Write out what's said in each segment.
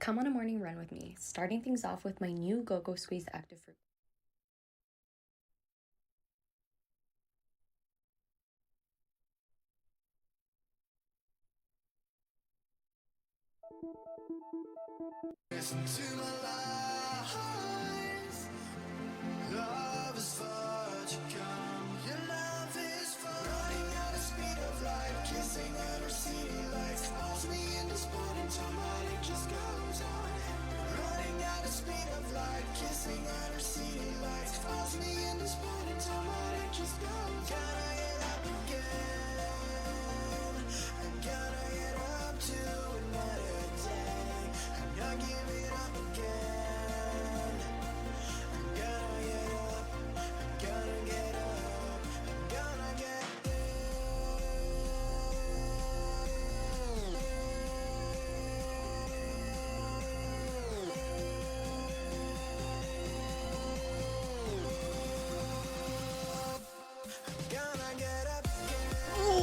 Come on a morning run with me, starting things off with my new Go-Go Squeeze Active Fruit. Listen to my lies. Love is far to come. Your love is fun. Running at the speed of light, kissing under city lights. Calls me in this morning time, while it just goes on. Running at the speed of light, kissing under city lights. Calls me in this morning time, while it just goes on. Gotta get up again. I gotta get up to another day. I'm not giving up again. I'm gonna get up. I'm gonna get up. I'm gonna get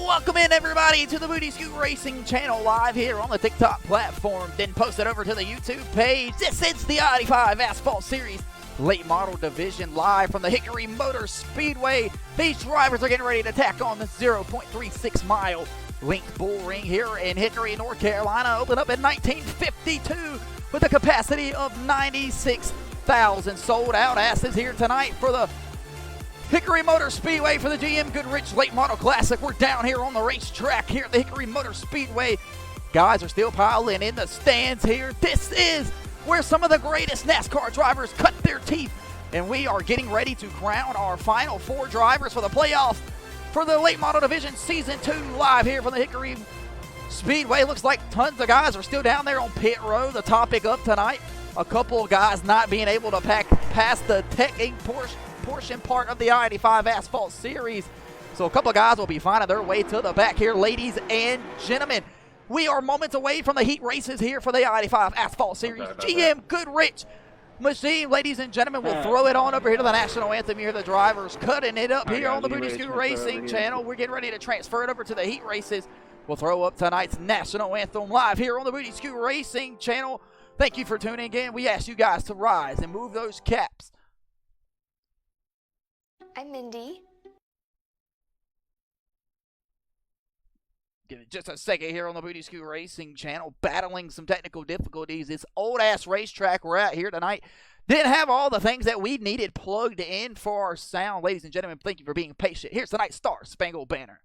Welcome in, everybody, to the Booty Scoot Racing channel, live here on the TikTok platform, then posted over to the YouTube page. This is the I-85 Asphalt Series Late Model Division, live from the Hickory Motor Speedway. These drivers are getting ready to tack on the 0.36 mile length bull ring here in Hickory, North Carolina. Opened up in 1952 with a capacity of 96,000 sold out asses here tonight for the Hickory Motor Speedway for the GM Goodwrench Late Model Classic. We're down here on the racetrack here at the Hickory Motor Speedway. Guys are still piling in the stands here. This is where some of the greatest NASCAR drivers cut their teeth, and we are getting ready to crown our final four drivers for the playoffs for the Late Model Division Season 2, live here from the Hickory Speedway. Looks like tons of guys are still down there on pit row. The topic of tonight, a couple of guys not being able to pass the teching portion part of the I-85 Asphalt Series. So a couple of guys will be finding their way to the back here, ladies and gentlemen. We are moments away from the heat races here for the I-85 Asphalt Series. GM Goodwrench machine, ladies and gentlemen, we'll throw it on over here to the national anthem. You hear the drivers cutting it up here on the Booty Scoot Racing channel. We're getting ready to transfer it over to the heat races. We'll throw up tonight's national anthem live here on the Booty Scoot Racing channel. Thank you for tuning in. We ask you guys to rise and move those caps. I'm Mindy. Give it just a second here on the Booty Scoot Racing channel, battling some technical difficulties. This old-ass racetrack we're at here tonight didn't have all the things that we needed plugged in for our sound. Ladies and gentlemen, thank you for being patient. Here's tonight's Star Spangled Banner.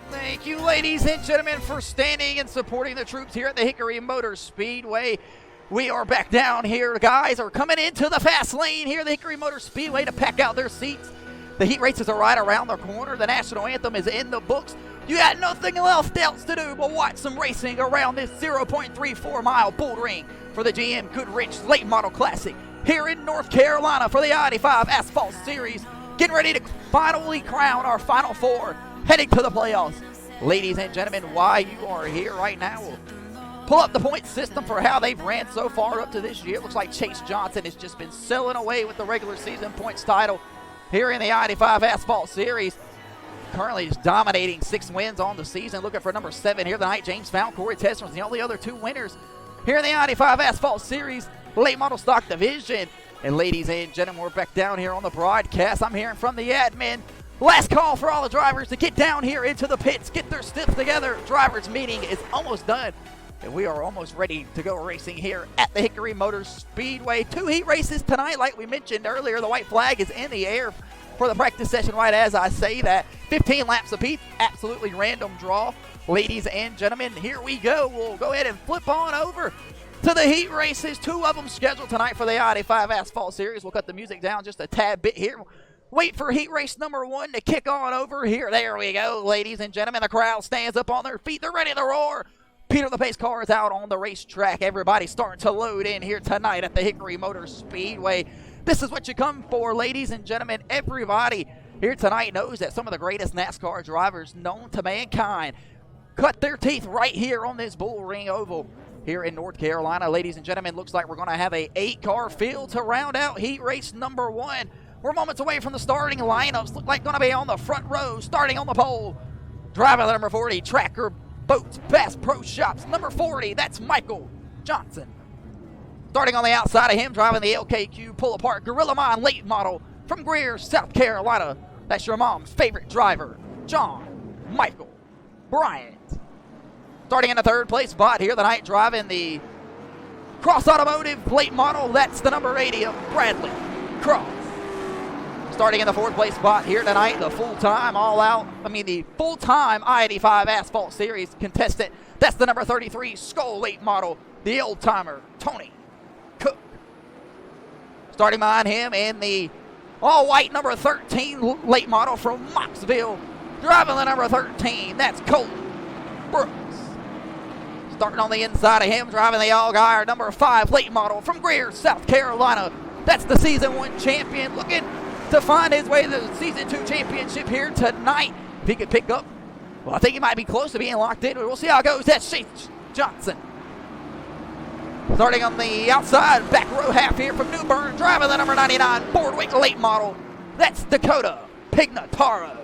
Thank you, ladies and gentlemen, for standing and supporting the troops here at the Hickory Motor Speedway. We are back down here. Guys are coming into the fast lane here at the Hickory Motor Speedway to pack out their seats. The heat races are right around the corner. The national anthem is in the books. You got nothing else to do but watch some racing around this 0.34 mile bull ring for the GM Goodwrench Late Model Classic here in North Carolina for the I-85 Asphalt Series. Getting ready to finally crown our final four, heading to the playoffs. Ladies and gentlemen, why you are here right now, we'll pull up the point system for how they've ran so far up to this year. It looks like Chase Johnson has just been selling away with the regular season points title here in the I-85 Asphalt Series. Currently is dominating 6 wins on the season. Looking for number 7 here tonight. James Found, Corey Tesser's the only other 2 winners here in the I-85 Asphalt Series. late model stock division. And ladies and gentlemen, we're back down here on the broadcast. I'm hearing from the admin. Last call for all the drivers to get down here into the pits, get their stuff together. Drivers meeting is almost done, and we are almost ready to go racing here at the Hickory Motors Speedway. 2 heat races tonight, like we mentioned earlier. The white flag is in the air for the practice session right as I say that. 15 laps apiece, absolutely random draw. Ladies and gentlemen, here we go. We'll go ahead and flip on over to the heat races. 2 of them scheduled tonight for the I-85 Asphalt Series. We'll cut the music down just a tad bit here. Wait for heat race number 1 to kick on over here. There we go, ladies and gentlemen. The crowd stands up on their feet. They're ready to roar. Peter the Pace car is out on the racetrack. Everybody's starting to load in here tonight at the Hickory Motors Speedway. This is what you come for, ladies and gentlemen. Everybody here tonight knows that some of the greatest NASCAR drivers known to mankind cut their teeth right here on this Bull Ring Oval here in North Carolina. Ladies and gentlemen, looks like we're going to have a 8-car field to round out heat race number 1. We're moments away from the starting lineups. Look like going to be on the front row, starting on the pole. Driving the number 40, Tracker Boats Bass Pro Shops. Number 40, that's Michael Johnson. Starting on the outside of him, driving the LKQ pull-apart Gorilla Mine late model from Greer, South Carolina. That's your mom's favorite driver, John Michael Bryant. Starting in the 3rd place spot here tonight, driving the Cross Automotive late model. That's the number 80 of Bradley Cross. Starting in the 4th place spot here tonight, the full-time I-85 Asphalt Series contestant. That's the number 33 Skull late model, the old-timer Tony Cook. Starting behind him in the all-white number 13 late model from Moxville, driving the number 13, that's Colton Brooks. Starting on the inside of him, driving the all-guy number 5 late model from Greer, South Carolina. That's the Season 1 champion, looking to find his way to the Season 2 championship here tonight. If he could pick up, well, I think he might be close to being locked in. We'll see how it goes. That's Chase Johnson. Starting on the outside, back row half here from New Bern, driving the number 99 Boardwick late model. That's Dakota Pignataro.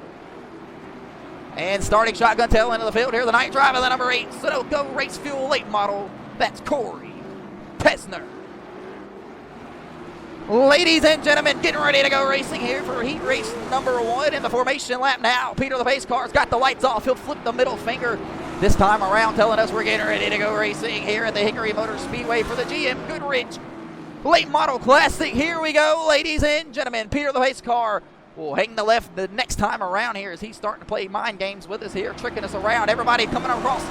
And starting shotgun tail into the field here tonight, driving the number 8 Sunoco Race Fuel late model. That's Corey Pesner. Ladies and gentlemen, getting ready to go racing here for heat race number 1 in the formation lap now. Peter the Pace car's got the lights off. He'll flip the middle finger this time around, telling us we're getting ready to go racing here at the Hickory Motors Speedway for the GM Goodwrench Late Model Classic. Here we go, ladies and gentlemen. Peter the Pace car will hang the left the next time around here as he's starting to play mind games with us here, tricking us around. Everybody coming across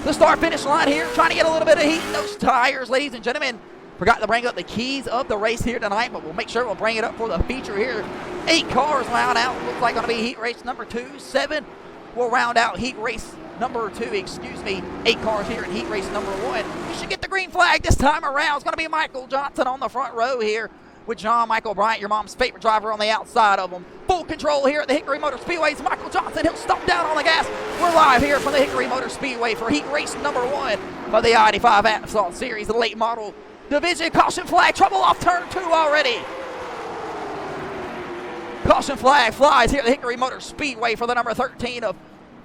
the start-finish line here, trying to get a little bit of heat in those tires, ladies and gentlemen. Forgot to bring up the keys of the race here tonight, but we'll make sure we'll bring it up for the feature here. 8 cars round out. Looks like going to be heat race number 2. 7 will round out heat race number 2. 8 cars here in heat race number 1. You should get the green flag this time around. It's going to be Michael Johnson on the front row here with John Michael Bryant, your mom's favorite driver, on the outside of him. Full control here at the Hickory Motor Speedway. It's Michael Johnson. He'll stomp down on the gas. We're live here from the Hickory Motor Speedway for heat race number 1 of the I-85 Asphalt Series, the late model division. Caution flag, trouble off turn 2 already. Caution flag flies here at the Hickory Motor Speedway for the number 13 of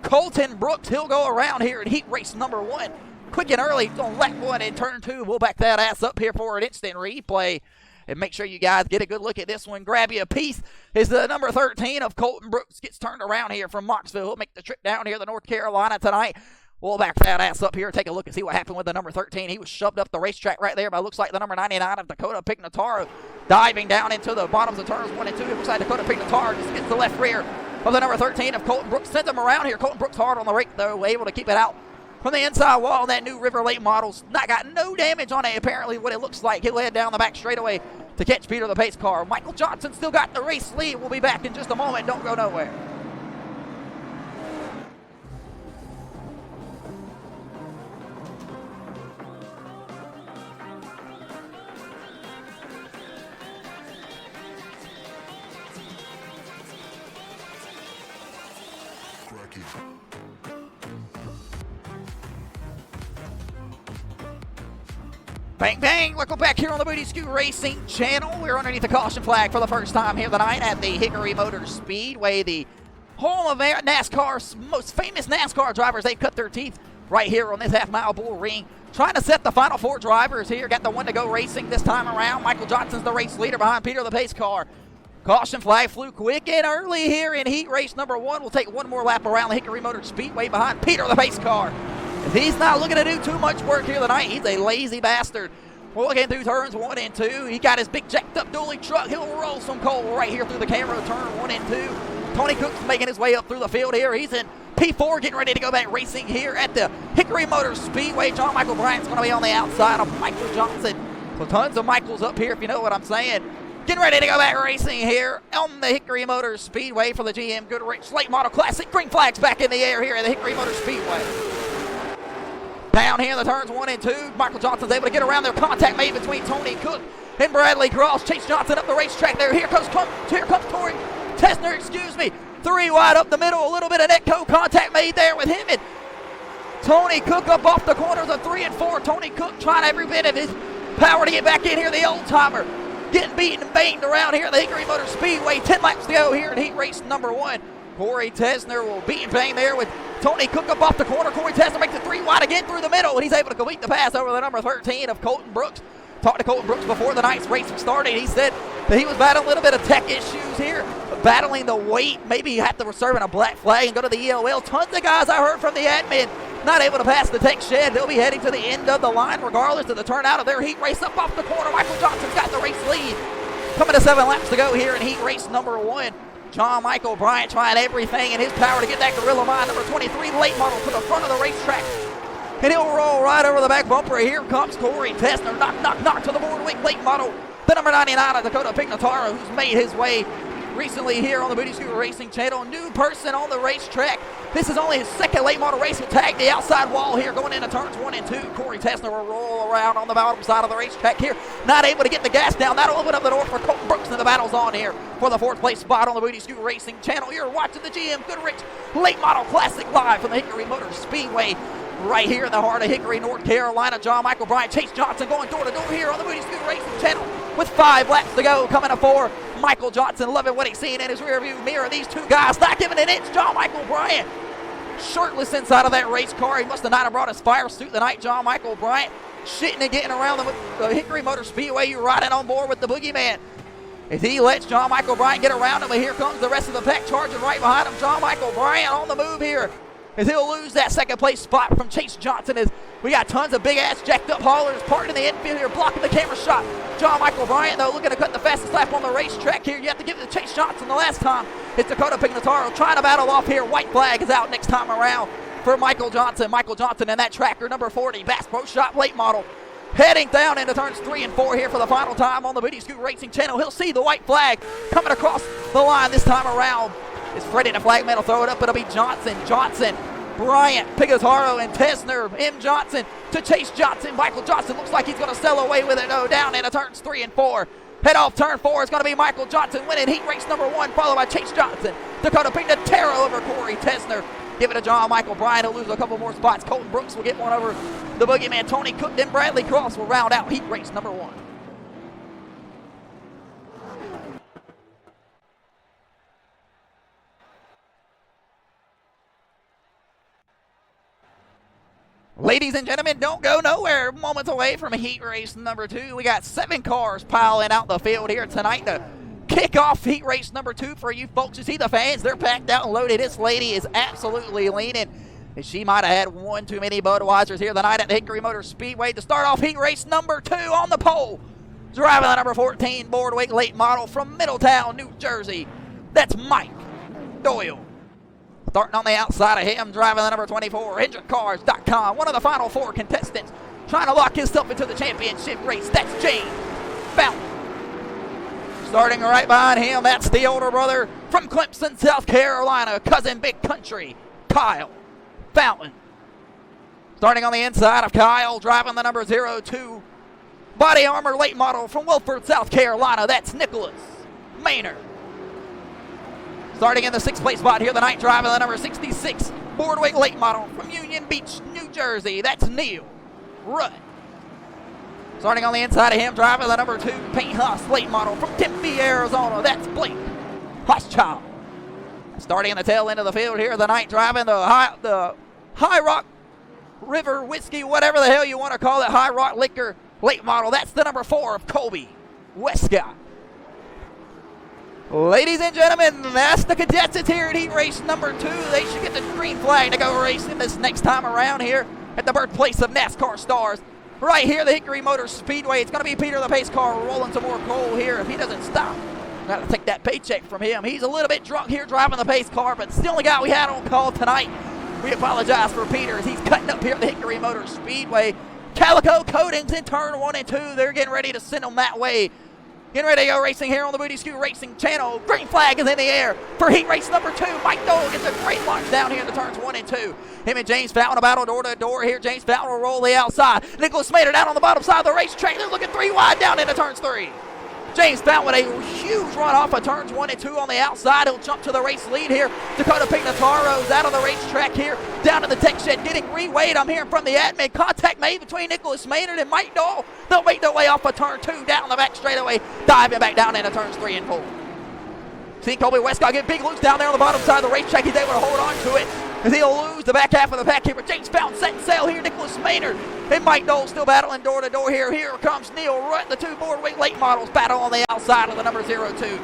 Colton Brooks. He'll go around here in heat race number 1. Quick and early on lap 1 in turn 2. We'll back that ass up here for an instant replay. And make sure you guys get a good look at this one. Grab you a piece as the number 13 of Colton Brooks gets turned around here from Moxville. He'll make the trip down here to North Carolina tonight. We'll back that ass up here, take a look and see what happened with the number 13. He was shoved up the racetrack right there, but it looks like the number 99 of Dakota Pignataro diving down into the bottoms of turns 1 and 2. It looks like Dakota Pignataro just gets the left rear of the number 13 of Colton Brooks. Sends him around here. Colton Brooks hard on the rake, though, able to keep it out from the inside wall. That new River Late model's not got no damage on it, apparently, what it looks like. He'll head down the back straightaway to catch Peter the Pace car. Michael Johnson still got the race lead. We'll be back in just a moment. Don't go nowhere. Bang, bang. Welcome back here on the Booty Scoot Racing channel. We're underneath the caution flag for the first time here tonight at the Hickory Motors Speedway, the home of NASCAR's most famous NASCAR drivers. They've cut their teeth right here on this half-mile bull ring, trying to set the final 4 drivers here. Got the one to go racing this time around. Michael Johnson's the race leader behind Peter the pace car. Caution flag flew quick and early here in heat race number 1. We'll take one more lap around the Hickory Motor Speedway behind Peter the pace car. He's not looking to do too much work here tonight. He's a lazy bastard. We're looking through turns 1 and 2. He got his big jacked up dually truck. He'll roll some coal right here through the camera, turn 1 and 2. Tony Cook's making his way up through the field here. He's in P4, getting ready to go back racing here at the Hickory Motor Speedway. John Michael Bryant's going to be on the outside of Michael Johnson. So tons of Michaels up here, if you know what I'm saying. Getting ready to go back racing here on the Hickory Motor Speedway for the GM Goodwrench Late Model Classic. Green flags back in the air here at the Hickory Motor Speedway. Down here in the turns 1 and 2, Michael Johnson's able to get around there. Contact made between Tony Cook and Bradley Cross. Chase Johnson up the racetrack there. Here comes Tori Tessner, excuse me. 3 wide up the middle, a little bit of netco contact made there with him and Tony Cook up off the corners of 3 and 4. Tony Cook trying every bit of his power to get back in here. The old timer getting beaten and banged around here at the Hickory Motor Speedway. 10 laps to go here in heat race number 1. Corey Tessner will beat and bang there with Tony Cook up off the corner. Corey Tessner makes it 3 wide again through the middle, and he's able to complete the pass over the number 13 of Colton Brooks. Talked to Colton Brooks before the night's race started. He said that he was battling a little bit of tech issues here, battling the weight. Maybe he had to reserve in a black flag and go to the EOL. Tons of guys I heard from the admin not able to pass the tech shed. They'll be heading to the end of the line regardless of the turnout of their heat race. Up off the corner, Michael Johnson's got the race lead. Coming to 7 laps to go here in heat race number 1. John Michael Bryant trying everything in his power to get that Gorilla Mine number 23 late model to the front of the racetrack. And he'll roll right over the back bumper. Here comes Corey Tessner. Knock to the Boardwick late model. The number 99 of Dakota Pignataro, who's made his way recently here on the Booty Scooter Racing channel. New person on the racetrack. This is only his 2nd late model race. He'll tag the outside wall here going into turns 1 and 2. Corey Tessner will roll around on the bottom side of the racetrack here. Not able to get the gas down. That'll open up the door for Colton Brooks, and the battle's on here for the 4th place spot on the Booty Scooter Racing channel. You're watching the GM Goodwrench Late Model Classic live from the Hickory Motor Speedway right here in the heart of Hickory, North Carolina. John Michael Bryant, Chase Johnson going door to door here on the Booty Scooter Racing channel with 5 laps to go. Coming to 4, Michael Johnson loving what he's seeing in his rearview mirror. These 2 guys not giving an inch. John Michael Bryant shirtless inside of that race car. He must have not have brought his fire suit tonight. John Michael Bryant shitting and getting around the Hickory Motor Speedway. You're riding on board with the boogeyman. As he lets John Michael Bryant get around him, but here comes the rest of the pack charging right behind him. John Michael Bryant on the move here, as he'll lose that 2nd place spot from Chase Johnson. As we got tons of big ass jacked up haulers parked in the infield here, blocking the camera shot. John Michael Bryant, though, looking to cut the fastest lap on the racetrack here. You have to give it to Chase Johnson the last time. It's Dakota Pignataro trying to battle off here. White flag is out next time around for Michael Johnson. Michael Johnson in that tracker, number 40, Bass Pro Shop late model. Heading down into turns 3 and 4 here for the final time on the Booty Scoot Racing channel. He'll see the white flag coming across the line this time around. It's Freddie the flagman will throw it up. It'll be Johnson, Bryant, Pignataro, and Tessner. M. Johnson to Chase Johnson. Michael Johnson looks like he's going to sail away with it. No, down into turns 3 and 4. Head off turn 4 is going to be Michael Johnson winning heat race number 1, followed by Chase Johnson. Dakota Pignataro over Corey Tessner. Give it to John Michael Bryant. He'll lose a couple more spots. Colton Brooks will get one over the boogeyman. Tony Cook, then Bradley Cross will round out heat race number 1. Ladies and gentlemen, don't go nowhere. Moments away from heat race number 2. We got 7 cars piling out the field here tonight to kick off heat race number 2 for you folks. You see the fans, they're packed out and loaded. This lady is absolutely leaning. And she might have had one too many Budweisers here tonight at the Hickory Motor Speedway to start off heat race number 2 on the pole. Driving the number 14 Boardwick late model from Middletown, New Jersey. That's Mike Doyle. Starting on the outside of him, driving the number 24, EngineCars.com. One of the final 4 contestants trying to lock himself into the championship race. That's James Fountain. Starting right behind him, that's the older brother from Clemson, South Carolina, cousin Big Country, Kyle Fountain. Starting on the inside of Kyle, driving the number 02 body armor late model from Wilford, South Carolina, that's Nicholas Maynard. Starting in the 6th place spot here tonight, driving the number 66 Boardwick late model from Union Beach, New Jersey, that's Neil Rudd. Starting on the inside of him, driving the number 2 Paint House late model from Tempe, Arizona, that's Blake Hochschild. Starting in the tail end of the field here tonight, driving the High Rock River Whiskey, whatever the hell you want to call it, High Rock Liquor late model. That's the number 4 of Colby Westcott. Ladies and gentlemen, that's the contestants here at heat race number 2. They should get the green flag to go racing this next time around here at the birthplace of NASCAR stars. Right here, the Hickory Motor Speedway. It's going to be Peter the pace car rolling some more coal here if he doesn't stop. Got to take that paycheck from him. He's a little bit drunk here driving the pace car, but it's the only guy we had on call tonight. We apologize for Peter as he's cutting up here at the Hickory Motor Speedway. Calico Coatings in turn 1 and 2. They're getting ready to send them that way. Getting ready to go racing here on the Booty Scoot Racing channel. Green flag is in the air for heat race number 2. Mike Dole gets a great launch down here in the turns 1 and 2. Him and James Fountain a battle door to door here. James Fountain will roll the outside. Nicholas Mater down on the bottom side of the racetrack. They're looking 3 wide down into turns 3. James Fountain with a huge run off of turns 1 and 2 on the outside. He'll jump to the race lead here. Dakota Pignataro's out of the racetrack here, down to the tech shed, getting reweighed. I'm hearing from the admin. Contact made between Nicholas Maynard and Mike Dahl. They'll make their way off of turn 2, down the back straightaway, diving back down into turns 3 and 4. See Colby Westcott get big loose down there on the bottom side of the racetrack. He's able to hold on to it as he'll lose the back half of the pack here. But James Fountain setting sail here. Nicholas Maynard and Mike Dole still battling door to door here. Here comes Neil Rutt. The 2 boardweight late models battle on the outside of the number 02.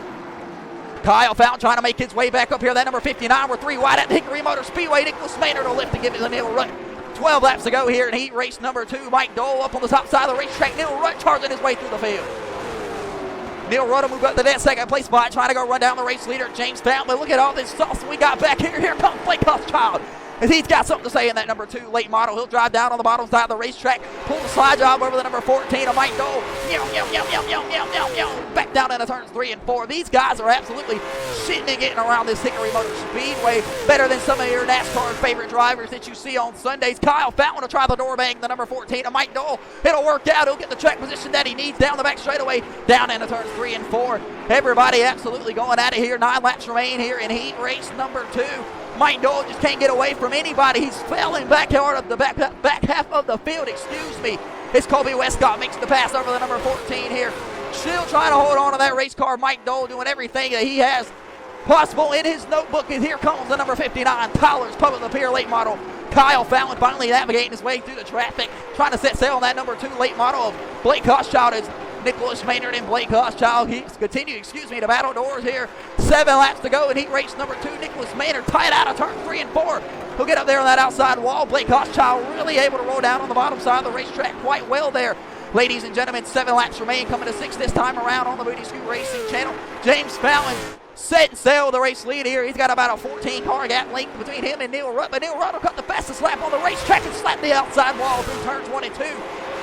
Kyle Fountain trying to make his way back up here. That number 59. We're 3 wide at the Hickory Motor Speedway. Nicholas Maynard will lift to give it to Neil Rutt. 12 laps to go here in heat race number 2. Mike Dole up on the top side of the racetrack. Neil Rutt charging his way through the field. Neil Rutt will move up to that second place spot, trying to go run down the race leader, James Fountain. But look at all this sauce we got back here. Here comes Blake Hochschild, as he's got something to say in that number 2 late model. He'll drive down on the bottom side of the racetrack, pull the slide job over the number 14 of Mike Dole. Back down into turns 3 and 4. These guys are absolutely shitting and getting around this Hickory Motor Speedway better than some of your NASCAR favorite drivers that you see on Sundays. Kyle Fountain will try the door bang, the number 14 of Mike Dole. It'll work out. He'll get the track position that he needs down the back straightaway, down into turns 3 and 4. Everybody absolutely going at it here. 9 laps remain here in heat race number 2. Mike Dole just can't get away from anybody. He's failing back hard of the back half of the field. Excuse me. It's Colby Westcott makes the pass over the number 14 here. Still trying to hold on to that race car. Mike Dole doing everything that he has possible in his notebook. And here comes the number 59, Tyler's Public the Pier late model. Kyle Fountain finally navigating his way through the traffic, trying to set sail on that number 2 late model of Blake Hochschild. Is Nicholas Maynard and Blake Hochschild. He's continued, to battle doors here. 7 laps to go in heat race number 2. Nicholas Maynard tied out of turn 3 and 4. He'll get up there on that outside wall. Blake Hochschild really able to roll down on the bottom side of the racetrack quite well there. Ladies and gentlemen, 7 laps remain, coming to 6 this time around on the Booty Scoot Racing channel. James Fountain set sail the race lead here. He's got about a 14 car gap length between him and Neil Rutt, but Neil Rutt will cut the fastest lap on the racetrack and slap the outside wall through turns 1 and 2.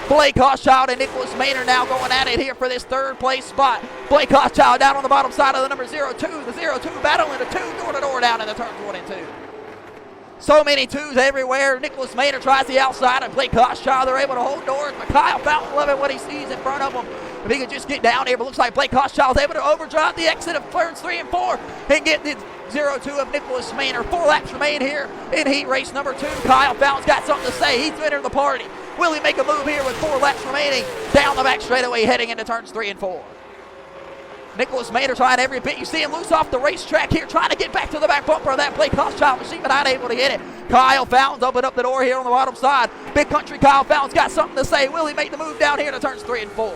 Blake Hochschild and Nicholas Maynard now going at it here for this 3rd place spot. Blake Hochschild down on the bottom side of the number 02. The 02 battling the 2 door to door down in the turns 1 and 2. So many 2s everywhere. Nicholas Maynard tries the outside, and Blake Hochschild, they're able to hold doors, but Kyle Fountain loving what he sees in front of him. If he could just get down here, but looks like Blake Hochschild is able to overdrive the exit of turns 3 and 4 and get the 02 of Nicholas Maynard. 4 laps remain here in heat race number 2. Kyle Fountain's got something to say. He's entering the party. Will he make a move here with 4 laps remaining down the back straightaway heading into turns 3 and 4? Nicholas Maynard trying every bit. You see him loose off the racetrack here, trying to get back to the back bumper of that Blake Hochschild machine, but not able to get it. Kyle Fountain's opened up the door here on the bottom side. Big Country Kyle Fountain's got something to say. Will he make the move down here to turns 3 and 4?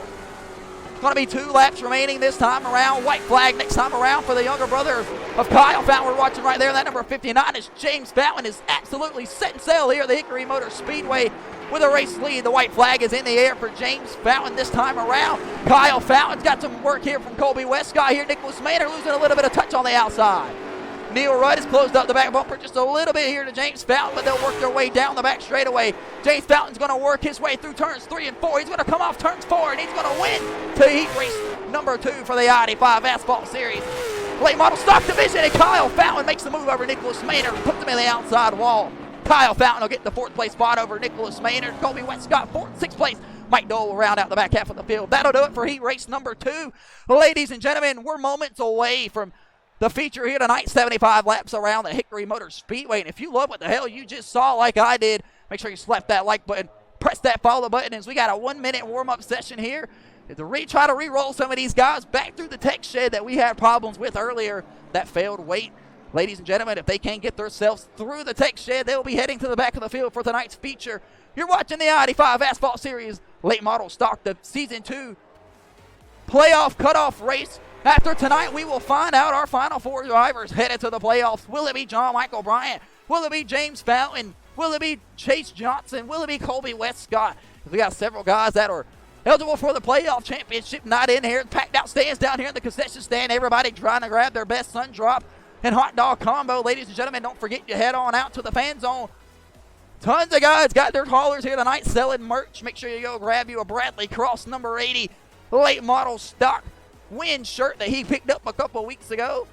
It's going to be 2 laps remaining this time around. White flag next time around for the younger brother of Kyle Fountain. We're watching right there. That number 59 is James Fountain, is absolutely setting sail here at the Hickory Motor Speedway with a race lead. The white flag is in the air for James Fountain this time around. Kyle Fountain's got some work here from Colby Westcott here. Nicholas Maynard losing a little bit of touch on the outside. Neil Rutt has closed up the back bumper just a little bit here to James Fountain, but they'll work their way down the back straightaway. James Fountain's going to work his way through turns 3 and 4. He's going to come off turns 4, and he's going to win to heat race number 2 for the I-85 Asphalt Series late model stock division. And Kyle Fountain makes the move over Nicholas Maynard, puts him in the outside wall. Kyle Fountain will get the 4th place spot over Nicholas Maynard. Colby Westcott 6th place. Mike Dole will round out the back half of the field. That'll do it for heat race number 2. Ladies and gentlemen, we're moments away from the feature here tonight, 75 laps around the Hickory Motor Speedway. And if you love what the hell you just saw like I did, make sure you slap that like button, press that follow button, as we got a 1-minute warm-up session here to try to re-roll some of these guys back through the tech shed that we had problems with earlier that failed weight Ladies and gentlemen, if they can't get themselves through the tech shed, they will be heading to the back of the field for tonight's feature. You're watching the I-85 Asphalt Series Late Model Stock, the Season 2 playoff cutoff race. After tonight, we will find out our final 4 drivers headed to the playoffs. Will it be John Michael Bryant? Will it be James Fountain? Will it be Chase Johnson? Will it be Colby Westcott? We got several guys that are eligible for the playoff championship night in here. Packed out stands down here in the concession stand. Everybody trying to grab their best sun drop and hot dog combo. Ladies and gentlemen, don't forget you head on out to the fan zone. Tons of guys got their haulers here tonight selling merch. Make sure you go grab you a Bradley Cross number 80 late model stock win shirt that he picked up a couple weeks ago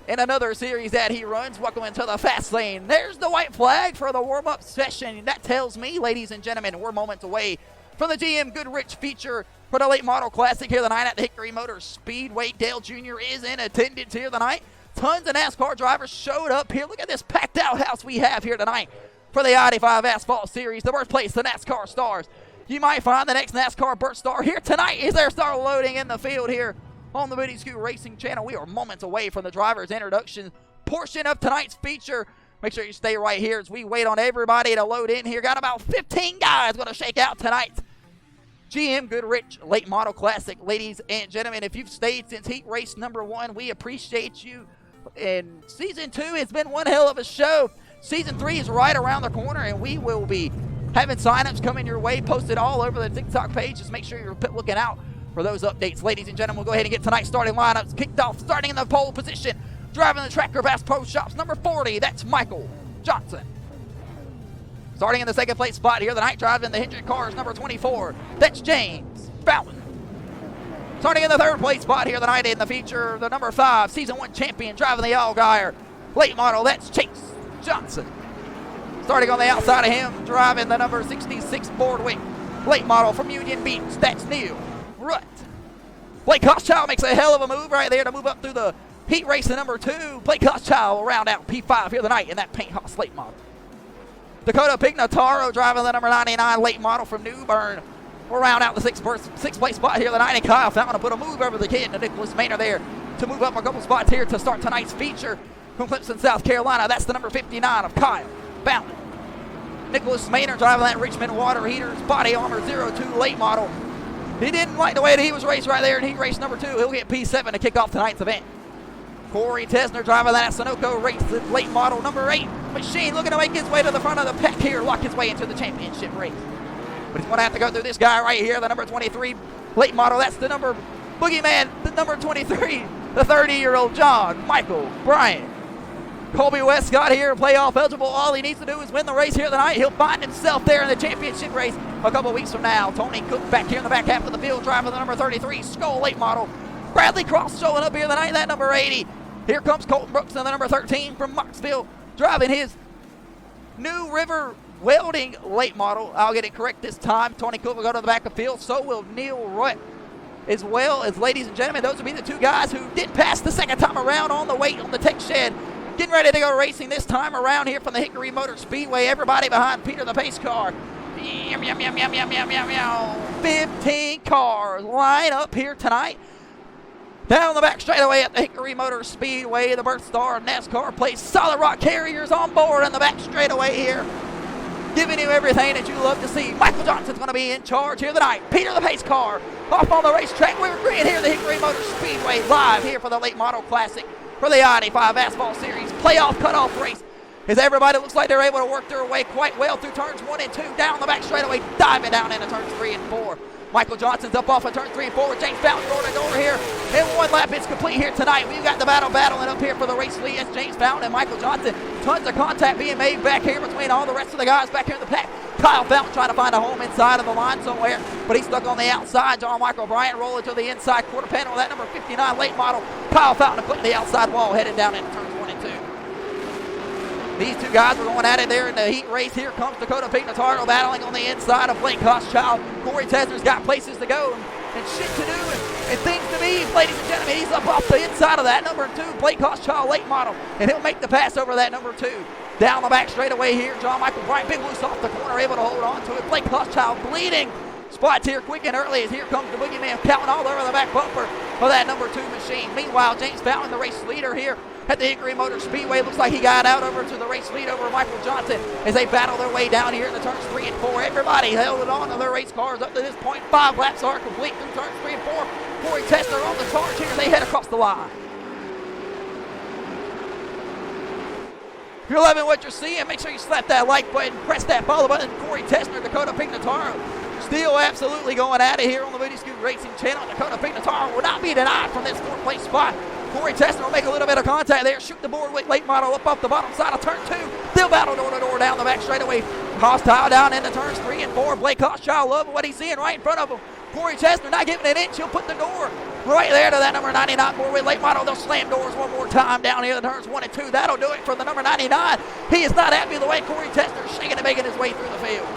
in another series that he runs. Welcome into the fast lane. There's the white flag for the warm-up session. That tells me, ladies and gentlemen, we're moments away from the GM Goodwrench feature for the Late Model Classic here tonight at the Hickory Motors Speedway. Dale Jr. is in attendance here tonight. Tons of NASCAR drivers showed up here. Look at this packed out house we have here tonight for the I-85 Asphalt Series, the birthplace of the NASCAR stars. You might find the next NASCAR birth star here tonight as they start loading in the field here on the Booty Scoot Racing channel. We are moments away from the driver's introduction portion of tonight's feature. Make sure you stay right here as we wait on everybody to load in here. Got about 15 guys going to shake out tonight's GM Goodwrench Late Model Classic. Ladies and gentlemen, if you've stayed since heat race number 1, we appreciate you. And Season 2 has been one hell of a show. Season 3 is right around the corner, and we will be having signups coming your way, posted all over the TikTok page. Just make sure you're looking out for those updates. Ladies and gentlemen, we'll go ahead and get tonight's starting lineups kicked off. Starting in the pole position, driving the Tracker Bass Pro Shops, number 40, that's Michael Johnson. Starting in the second place spot here tonight, driving the Hendrick cars, number 24, that's James Fountain. Starting in the third place spot here tonight in the feature, the number 5, Season 1 champion, driving the Allgaier late model, that's Chase Johnson. Starting on the outside of him, driving the number 66 Boardwick late model from Union Beach, that's Neil Rutt. Blake Hochschild makes a hell of a move right there to move up through the heat race to number 2. Blake Hochschild will round out P5 here tonight in that Paint House late model. Dakota Pignataro driving the number 99 late model from New Bern will round out the sixth place spot here tonight. And Kyle Fountain to put a move over the kid to Nicholas Maynard there to move up a couple spots here to start tonight's feature from Clemson, South Carolina. That's the number 59 of Kyle Fountain. Nicholas Maynard driving that Richmond Water Heaters Body Armor 02 late model. He didn't like the way that he was raced right there in heat race number 2. He'll get P7 to kick off tonight's event. Corey Tesner driving that Sunoco race late model number 8 machine, looking to make his way to the front of the pack here, lock his way into the championship race. But he's going to have to go through this guy right here, the number 23 late model. That's the number boogeyman, the number 23, the 30-year-old John Michael Bryant. Colby Westcott here, playoff eligible. All he needs to do is win the race here tonight. He'll find himself there in the championship race a couple weeks from now. Tony Cook back here in the back half of the field, driving the number 33 Skull late model. Bradley Cross showing up here tonight, that number 80. Here comes Colton Brooks and the number 13 from Marksville, driving his New River Welding late model. I'll get it correct this time. Tony Cook will go to the back of the field. So will Neil Rutt. As well as, ladies and gentlemen, those will be the 2 guys who didn't pass the second time around on the weight on the tech shed. Getting ready to go racing this time around here from the Hickory Motor Speedway. Everybody behind Peter the pace car. 15 cars line up here tonight. Down the back straightaway at the Hickory Motor Speedway, the birth star of NASCAR plays Solid Rock Carriers on board in the back straightaway here, giving you everything that you love to see. Michael Johnson's going to be in charge here tonight. Peter the pace car off on the racetrack. We're agreeing here at the Hickory Motor Speedway, live here for the Late Model Classic for the I-85 Asphalt Series playoff cutoff race. As everybody looks like they're able to work their way quite well through turns 1 and 2, down the back straightaway, diving down into turns 3 and 4. Michael Johnson's up off of turn 3 and 4 with James Fountain door to door here. In one lap, it's complete here tonight. We've got the battling up here for the race lead. It's James Fountain and Michael Johnson. Tons of contact being made back here between all the rest of the guys back here in the pack. Kyle Fountain trying to find a home inside of the line somewhere, but he's stuck on the outside. John Michael Bryant rolling to the inside quarter panel. That number 59 late model. Kyle Fountain to put the outside wall, headed down into turns 1 and 2. These 2 guys were going at it there in the heat race. Here comes Dakota Pignataro battling on the inside of Blake Hochschild. Corey Tesner's got places to go and shit to do and things to be. Ladies and gentlemen, he's up off the inside of that number 2, Blake Hochschild late model, and he'll make the pass over that number 2. Down the back straightaway here, John Michael Bryant, big loose off the corner, able to hold on to it. Blake Hochschild bleeding. Spots here quick and early as here comes the boogeyman counting all over the back bumper of that number 2 machine. Meanwhile, James Fountain, the race leader here, at the Hickory Motor Speedway. Looks like he got out over to the race lead over Michael Johnson as they battle their way down here in the turns 3 and 4. Everybody held it on to their race cars up to this point. 5 laps are complete through turns 3 and 4. Corey Tessner on the charge here. They head across the line. If you're loving what you're seeing, make sure you slap that like button, press that follow button. Corey Tessner, Dakota Pignataro, still absolutely going at it here on the Moody Scoot Racing channel. Dakota Pignataro will not be denied from this 4th place spot. Corey Tessner will make a little bit of contact there, shoot the board with late model up off the bottom side of turn 2. They'll battle door to door down the back straightaway. Hostile down into turns 3 and 4. Blake Hostile loving what he's seeing right in front of him. Corey Tessner not giving an inch. He'll put the door right there to that number 99 board with late model. They'll slam doors one more time down here in turns 1 and 2. That'll do it for the number 99. He is not happy with the way Corey Tessner is shaking and making his way through the field.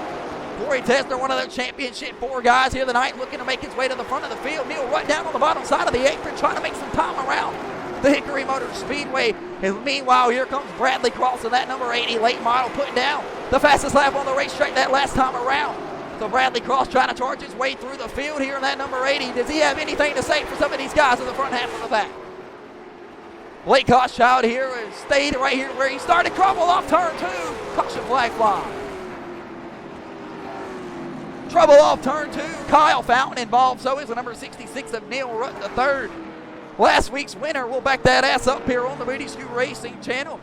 Corey Tessner, one of their championship 4 guys here tonight, looking to make his way to the front of the field. Neil right down on the bottom side of the apron, trying to make some time around the Hickory Motor Speedway. And meanwhile, here comes Bradley Cross that number 80 late model, putting down the fastest lap on the racetrack that last time around. So Bradley Cross trying to charge his way through the field here in that number 80. Does he have anything to say for some of these guys in the front half of the back? Blake Hochschild here has stayed right here where he started. Crumble off turn 2. Caution flag fly. Trouble off turn 2. Kyle Fountain involved. So is the number 66 of Neil Rutt III. Last week's winner. We'll back that ass up here on the Moody Scoot Racing channel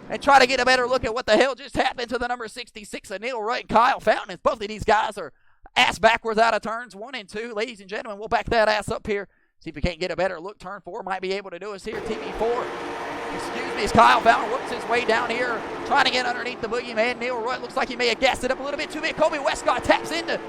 and try to get a better look at what the hell just happened to the number 66 of Neil Rutt and Kyle Fountain. As both of these guys are ass backwards out of turns 1 and 2. Ladies and gentlemen, we'll back that ass up here. See if we can't get a better look. Turn 4 might be able to do us here. TV4. Excuse me, as Kyle Fountain works his way down here, trying to get underneath the boogeyman. Neil Rutt looks like he may have gassed it up a little bit too big. Kobe Westcott taps into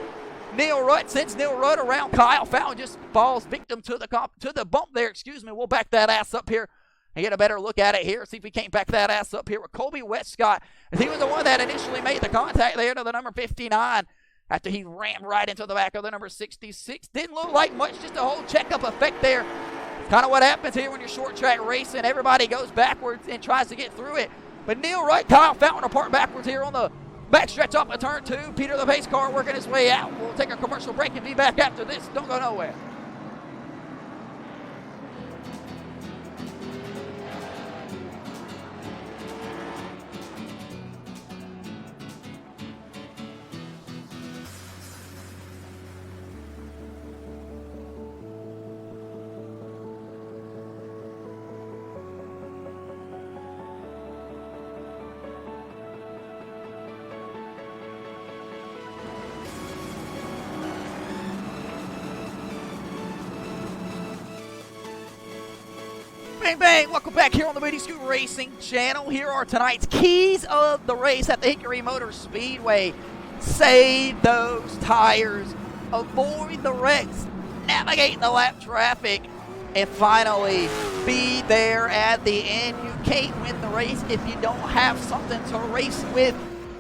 Neil Rutt, sends Neil Rutt around. Kyle Fountain just falls victim to the bump there. Excuse me. We'll back that ass up here and get a better look at it here. See if we can't back that ass up here with Kobe Westcott. He was the one that initially made the contact there to the number 59 after he rammed right into the back of the number 66. Didn't look like much, just a whole checkup effect there. Kind of what happens here when you're short track racing. Everybody goes backwards and tries to get through it. But Neil Rutt, Kyle Fountain apart backwards here on the back stretch off of turn 2. Peter the pace car working his way out. We'll take a commercial break and be back after this. Don't go nowhere. Bang, bang. Welcome back here on the Moody Scoot Racing channel. Here are tonight's keys of the race at the Hickory Motor Speedway. Save those tires, avoid the wrecks, navigate the lap traffic, and finally be there at the end. You can't win the race if you don't have something to race with.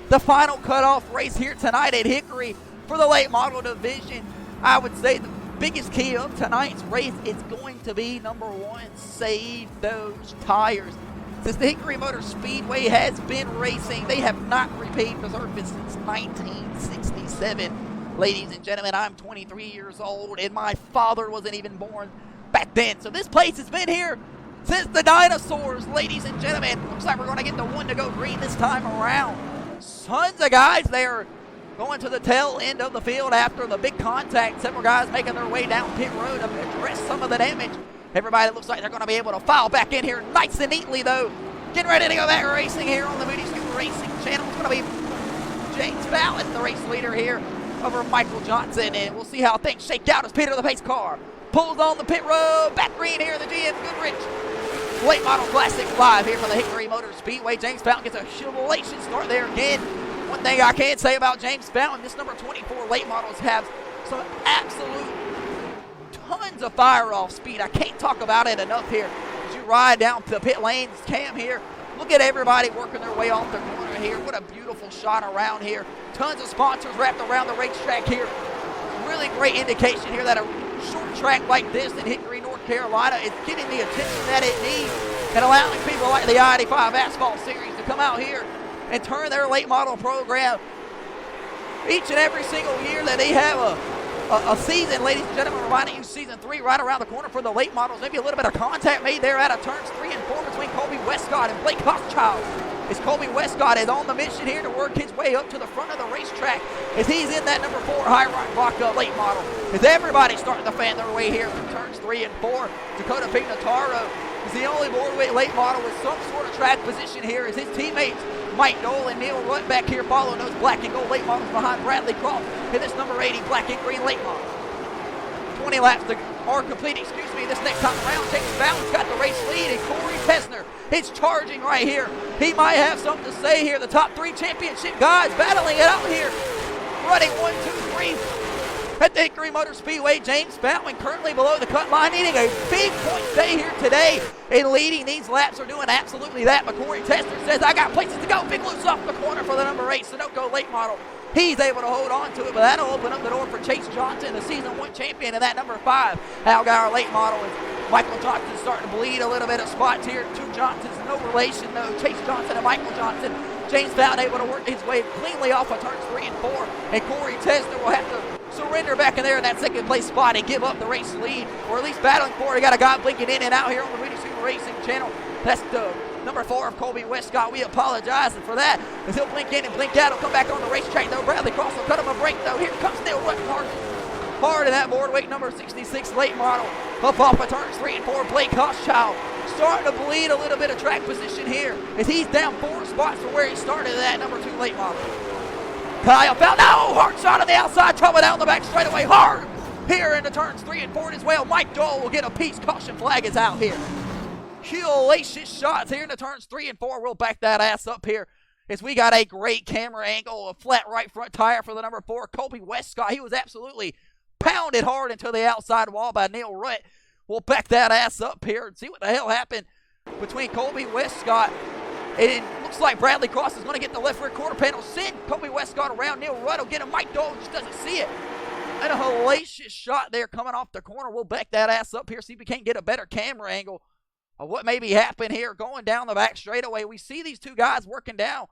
The final cutoff race here tonight at Hickory for the late model division. I would say the biggest key of tonight's race is going to be number 1, save those tires. Since the Hickory Motor Speedway has been racing, they have not repaved the surface since 1967. Ladies and gentlemen, I'm 23 years old and my father wasn't even born back then. So this place has been here since the dinosaurs, ladies and gentlemen. Looks like we're going to get the one to go green this time around. Tons of guys there going to the tail end of the field after the big contact. Several guys making their way down pit road to address some of the damage. Everybody looks like they're going to be able to file back in here nice and neatly, though. Getting ready to go back racing here on the Moody Scoot Racing channel. It's going to be James Fallon, the race leader here, over Michael Johnson. And we'll see how things shake out as Peter the pace car pulls on the pit road. Back green here, the GM Goodwrench Late Model Classic live here for the Hickory Motor Speedway. James Fountain gets a shivellation start there again. One thing I can say about James Fountain, this number 24 late models have some absolute tons of fire-off speed. I can't talk about it enough here. As you ride down the pit lanes, Cam here, look at everybody working their way off the corner here. What a beautiful shot around here. Tons of sponsors wrapped around the racetrack here. Really great indication here that a short track like this in Hickory, North Carolina is getting the attention that it needs and allowing people like the I-85 Asphalt Series to come out here and turn their late model program each and every single year that they have a a season, ladies and gentlemen, reminding you season 3 right around the corner for the late models. Maybe a little bit of contact made there out of turns 3 and 4 between Colby Westcott and Blake Hochschild. As Colby Westcott is on the mission here to work his way up to the front of the racetrack as he's in that number 4 high rock late model. As everybody's starting to fan their way here through turns 3 and 4. Dakota Pignataro is the only boardweight late model with some sort of track position here as his teammates Mike Dole and Neil Rutt back here following those black and gold late models behind Bradley Croft and this number 80 black and green late model. 20 laps are complete, this next time around. James Fallon's got the race lead, and Corey Tesner is charging right here. He might have something to say here. The top 3 championship guys battling it out here. Running 1, 2, 3 at the Hickory Motor Speedway. James Fallon currently below the cut line, needing a big point day here today. And leading these laps are doing absolutely that. But Corey Tesner says, I got places to go. Big loose off the corner for the number 8 Sunoco late model. He's able to hold on to it, but that'll open up the door for Chase Johnson, the season 1 champion, and that number 5 Algar late model. And Michael Johnson's starting to bleed a little bit of spots here. 2 Johnsons, no relation though. Chase Johnson and Michael Johnson. James Fallon able to work his way cleanly off of turns 3 and 4, and Corey Tesner will have to surrender back in there in that second place spot and give up the race lead, or at least battling for it. He got a guy blinking in and out here on the Moody Super Racing channel. That's the number 4 of Colby Westcott. We apologize for that, as he'll blink in and blink out. He'll come back on the racetrack though. Bradley Cross will cut him a break though. Here comes Neil Rutt hard in that board weight number 66 late model. Up off of turns 3 and 4. Blake Hochschild starting to bleed a little bit of track position here as he's down 4 spots from where he started that number 2 late model. Kyle Fallon, no, hard shot on the outside, trouble down the back straightaway hard here into turns 3 and 4 as well. Mike Dole will get a piece. Caution flag is out here. Hellacious shots here into turns 3 and 4. We'll back that ass up here as we got a great camera angle, a flat right front tire for the number 4, Colby Westcott. He was absolutely pounded hard into the outside wall by Neil Rutt. We'll back that ass up here and see what the hell happened between Colby Westcott. It looks like Bradley Cross is going to get the left rear quarter panel. Send Colby Westcott around. Neil Rutt will get him. Mike Dole just doesn't see it. And a hellacious shot there coming off the corner. We'll back that ass up here, see if we can't get a better camera angle of what maybe happened here going down the back straightaway. We see these 2 guys working down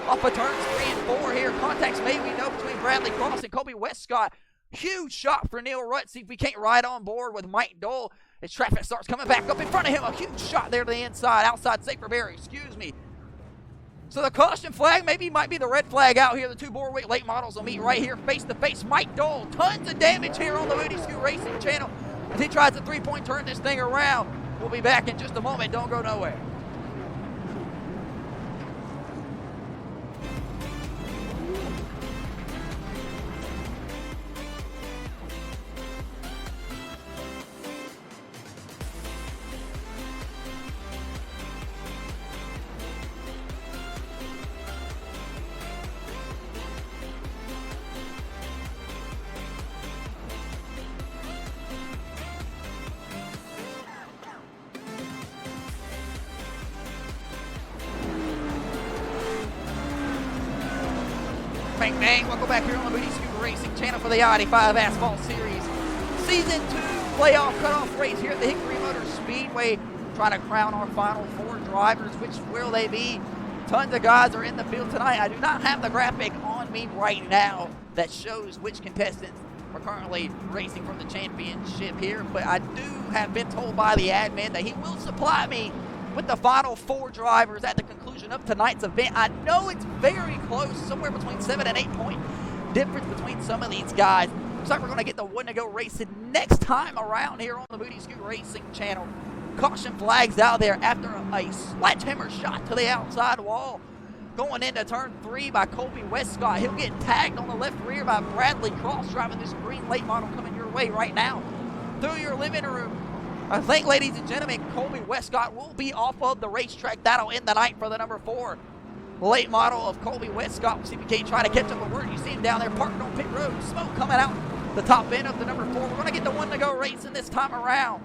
off of turns 3 and 4 here. Contacts made, we know, between Bradley Cross and Colby Westcott. Huge shot for Neil Rutt. See if we can't ride on board with Mike Dole as traffic starts coming back up in front of him. A huge shot there to the inside, outside safer barrier, So the caution flag might be the red flag out here. The 2 boardweight late models will meet right here face to face. Mike Dole, tons of damage here on the Moody Scoot Racing channel as he tries to 3-point turn this thing around. We'll be back in just a moment. Don't go nowhere. Bang, bang. Welcome back here on the Moody Scoot Racing channel for the I-85 Asphalt Series. Season 2 playoff cutoff race here at the Hickory Motor Speedway. Trying to crown our final 4 drivers. Which will they be? Tons of guys are in the field tonight. I do not have the graphic on me right now that shows which contestants are currently racing for the championship here. But I do have been told by the admin that he will supply me with the final 4 drivers at the conclusion of tonight's event. I know it's very close, somewhere between 7 and 8 point difference between some of these guys. Looks like we're going to get the one to go racing next time around here on the Moody Scoot Racing channel. Caution flags out there after a sledgehammer shot to the outside wall. Going into turn 3 by Colby Westcott. He'll get tagged on the left rear by Bradley Cross, driving this green late model coming your way right now through your living room. I think, ladies and gentlemen, Colby Westcott will be off of the racetrack. That'll end the night for the number 4 late model of Colby Westcott. We'll see if we can't try to catch up a word. You see him down there parked on pit road. Smoke coming out the top end of the number 4. We're going to get the one to go racing this time around.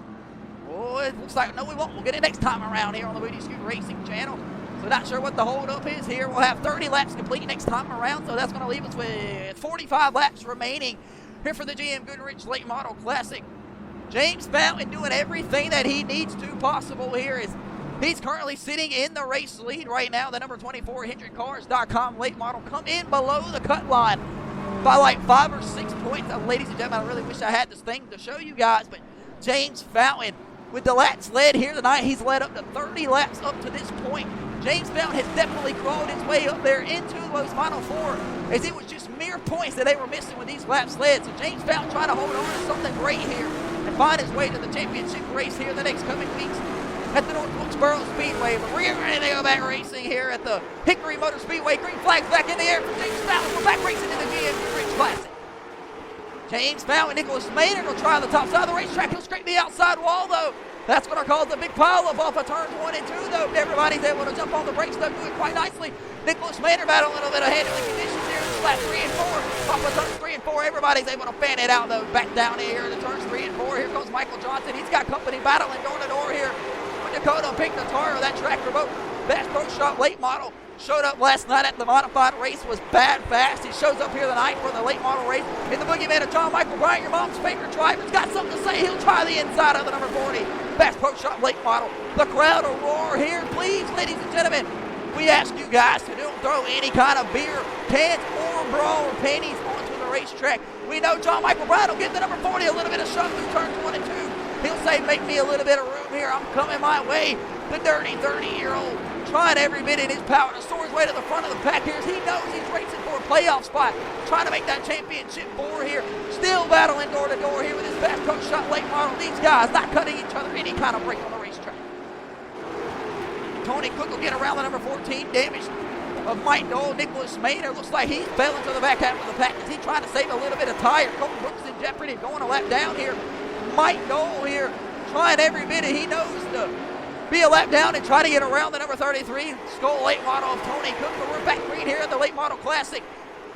Oh, it looks like, no, we won't. We'll get it next time around here on the Moody Scoot Racing channel. So not sure what the holdup is here. We'll have 30 laps complete next time around. So that's going to leave us with 45 laps remaining here for the GM Goodwrench Late Model Classic. James Fallon doing everything that he needs to possible here. He's currently sitting in the race lead right now. The number 24 HendrickCars.com late model come in below the cut line. by like 5 or 6 points. Ladies and gentlemen, I really wish I had this thing to show you guys, but James Fountain with the laps led here tonight. He's led up to 30 laps up to this point. James Fountain has definitely crawled his way up there into those final 4, as it was just mere points that they were missing with these laps led. So James Fountain trying to hold on to something great here and find his way to the championship race here the next coming weeks at the North Wilkesboro Speedway. But we're ready to go back racing here at the Hickory Motor Speedway. Green flags back in the air for James Fountain. We're back racing in the Goodwrench Classic. James Fountain, Nicholas Maynard will try the top side of the racetrack. He'll scrape the outside wall, though. That's going to cause a big pileup off of turns 1 and 2, though. Everybody's able to jump on the brakes, though, do it quite nicely. Nicholas Maynard battling a little bit of handling conditions here in lap 3 and 4. Off of turns 3 and 4, everybody's able to fan it out, though. Back down here to turns 3 and 4. Here comes Michael Johnson. He's got company battling door to door here with Dakota Pink Notaro. That track remote Bass Pro Shop late model showed up last night at the modified race, was bad fast. He shows up here tonight for the late model race. In the boogeyman of John Michael Bryant, your mom's favorite driver's got something to say. He'll try the inside of the number 40 Bass Pro Shop late model. The crowd will roar here. Please, ladies and gentlemen, we ask you guys to don't throw any kind of beer, cans, or bra or panties onto the racetrack. We know John Michael Bryant will give the number 40 a little bit of shove through turns 1 and 2. He'll say, make me a little bit of room here. I'm coming my way. The dirty 30-year-old trying every bit in his power to soar his way to the front of the pack here, as he knows he's racing for a playoff spot, trying to make that championship 4 here. Still battling door to door here with his Bass Pro Shop late model. These guys not cutting each other any kind of break on the racetrack. Tony Cook will get around the number 14 damage of Mike Dole. Nicholas Maynard looks like he fell into the back half of the pack as he trying to save a little bit of tire. Colton Brooks in jeopardy of going a lap down here. Mike Dole here trying every bit he knows to be a lap down and try to get around the number 33 Skull late model of Tony Cook. But we're back green here at the late model classic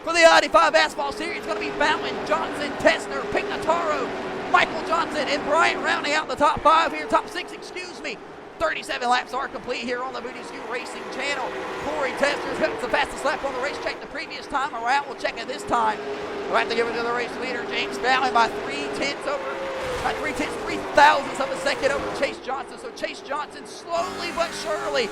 for the I-85 Asphalt Series. It's going to be Fountain, Johnson, Tessner, Pink Notaro, Michael Johnson, and Bryant rounding out the top 5 here. Top 6, excuse me. 37 laps are complete here on the Booty Scoot Racing channel. Corey Tessner has the fastest lap on the racetrack the previous time around. We'll check it this time. We'll have to give it to the race leader, James Fountain, by 3 thousandths of a second over Chase Johnson. So Chase Johnson slowly but surely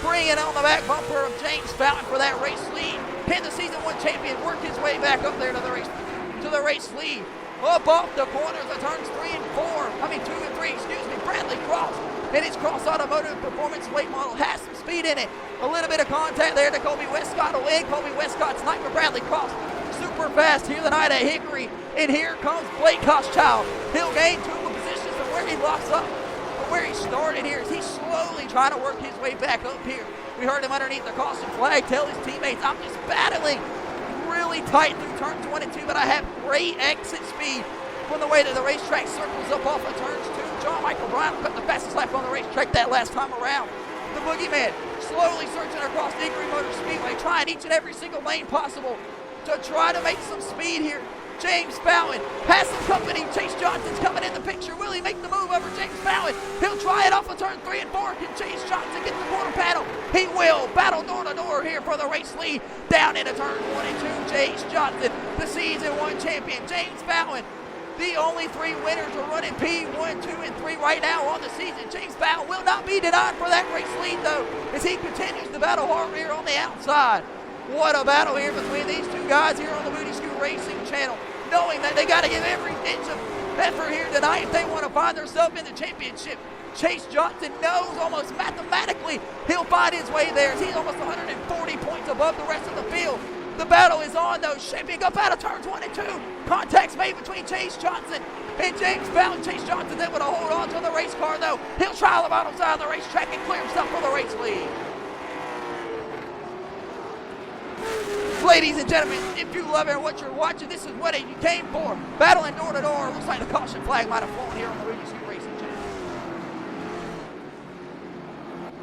bringing on the back bumper of James Fountain for that race lead. Can the season 1 champion work his way back up there to the race lead? Up off the corners of turns 2 and 3, excuse me. Bradley Cross and his Cross Automotive Performance late model has some speed in it. A little bit of contact there to Colby Westcott will win. Colby Westcott's night for Bradley Cross. Super fast here tonight at Hickory. And here comes Blake Koschchild. He'll gain 2 positions from where he locks up. But where he started here is he's slowly trying to work his way back up here. We heard him underneath the caution flag tell his teammates, I'm just battling really tight through turns 1 and 2, but I have great exit speed from the way that the racetrack circles up off of turns 2. John Michael Bryant cut the fastest lap on the racetrack that last time around. The boogeyman slowly searching across the Hickory Motor Speedway, trying each and every single lane possible to try to make some speed here. James Fountain has some company. Chase Johnson's coming in the picture. Will he make the move over James Fountain? He'll try it off of turn 3 and 4. Can Chase Johnson get the quarter panel? He will. Battle door to door here for the race lead. Down into turn 1 and 2. Chase Johnson, the season 1 champion. James Fountain, the only 3 winners are running P1, 2, and 3 right now on the season. James Fountain will not be denied for that race lead, though, as he continues to battle hard here on the outside. What a battle here between these 2 guys here on the Booty Scoot Racing channel, knowing that they got to give every inch of effort here tonight if they want to find themselves in the championship. Chase Johnson knows almost mathematically he'll find his way there, as he's almost 140 points above the rest of the field. The battle is on, though, shaping up out of turns 1 and 2. Contacts made between Chase Johnson and James Fountain. Chase Johnson's able to hold on to the race car, though. He'll try the bottom side of the racetrack and clear himself for the race lead. Ladies and gentlemen, if you love it what you're watching, this is what you came for. Battling door to door. Looks like the caution flag might have flown here on the Booty Scoot Racing channel.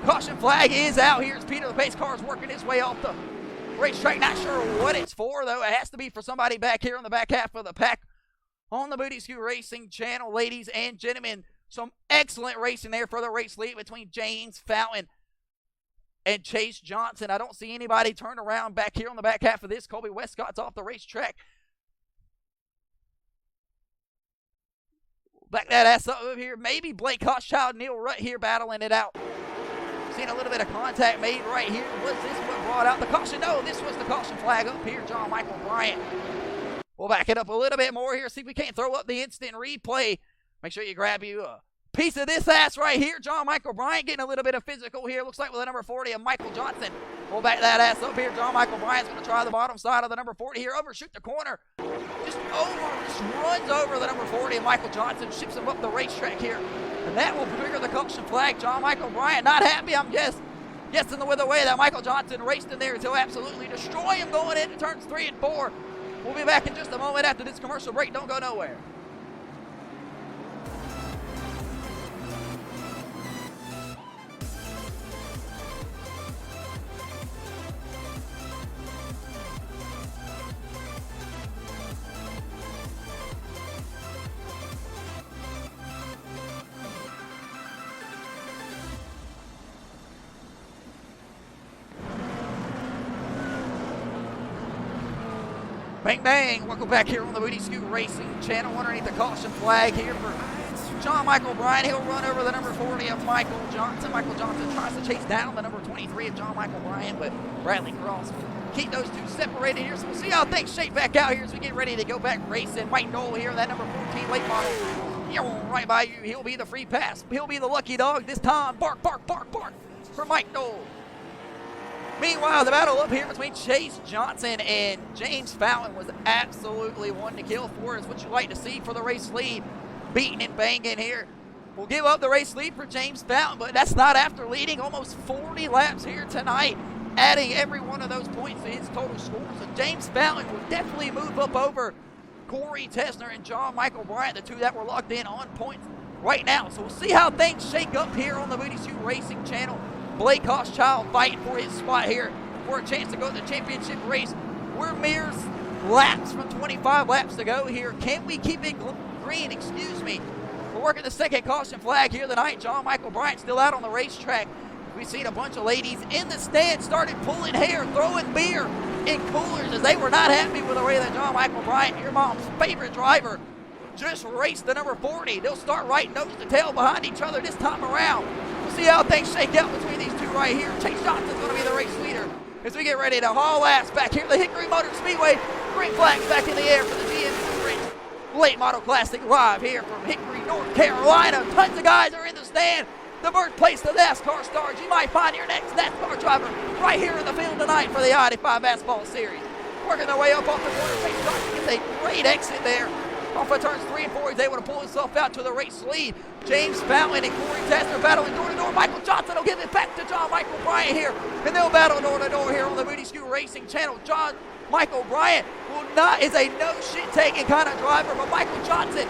Caution flag is out here as Peter the pace car is working his way off the racetrack. Not sure what it's for, though. It has to be for somebody back here on the back half of the pack on the Booty Scoot Racing channel. Ladies and gentlemen, some excellent racing there for the race lead between James Fountain and Chase Johnson. I don't see anybody turn around back here on the back half of this. Colby Westcott's off the racetrack. Back that ass up over here. Maybe Blake Koschchild, Neil Rutt here battling it out. Seen a little bit of contact made right here. Was this what brought out the caution? No, this was the caution flag up here. John Michael Bryant We'll back it up a little bit more here, see if we can't throw up the instant replay. Make sure you grab you a piece of this ass right here. John Michael Bryant getting a little bit of physical here. Looks like with the number 40 of Michael Johnson. We'll back that ass up here. John Michael Bryant's going to try the bottom side of the number 40 here. Overshoot the corner. Just runs over the number 40 of Michael Johnson. Ships him up the racetrack here. And that will trigger the caution flag. John Michael Bryant not happy, I'm guessing with the way that Michael Johnson raced in there until absolutely destroy him going into turns 3 and 4. We'll be back in just a moment after this commercial break. Don't go nowhere. Bang, bang. Welcome back here on the Booty Scoot Racing channel underneath the caution flag here for John Michael Bryant. He'll run over the number 40 of Michael Johnson. Michael Johnson tries to chase down the number 23 of John Michael Bryant, but Bradley Cross will keep those two separated here. So we'll see how things shape back out here as we get ready to go back racing. Mike Knoll here, that number 14 late model. Right by you. He'll be the free pass. He'll be the lucky dog this time. Bark, bark, bark, bark for Mike Knoll. Meanwhile, the battle up here between Chase Johnson and James Fountain was absolutely one to kill for. Is what you like to see for the race lead. Beating and banging here. We'll give up the race lead for James Fountain, but that's not after leading almost 40 laps here tonight, adding every one of those points to his total score. So James Fountain will definitely move up over Corey Tesner and John Michael Bryant, the two that were locked in on points right now. So we'll see how things shake up here on the Booty Scoot Racing channel. Blake Hochschild fighting for his spot here for a chance to go to the championship race. We're mere laps from 25 laps to go here. Can we keep it green? We're working the second caution flag here tonight. John Michael Bryant still out on the racetrack. We've seen a bunch of ladies in the stand started pulling hair, throwing beer in coolers as they were not happy with the way that John Michael Bryant, your mom's favorite driver, just raced the number 40. They'll start right nose to tail behind each other this time around. We'll see how things shake out between these two right here. Chase Johnson's going to be the race leader as we get ready to haul ass back here at the Hickory Motor Speedway. Green flags back in the air for the GM Goodwrench Late Model Classic live here from Hickory, North Carolina. Tons of guys are in the stand. The birthplace of NASCAR stars. You might find your next NASCAR driver right here in the field tonight for the I-85 Asphalt Series. Working their way up off the corner. Chase Johnson gets a great exit there. Off of turns 3 and 4, he's able to pull himself out to the race lead. James Fountain and Corey Tesner battling door to door. Michael Johnson will give it back to John Michael Bryant here, and they'll battle door to door here on the Booty Scoot Racing channel. John Michael Bryant is a no shit taking kind of driver, but Michael Johnson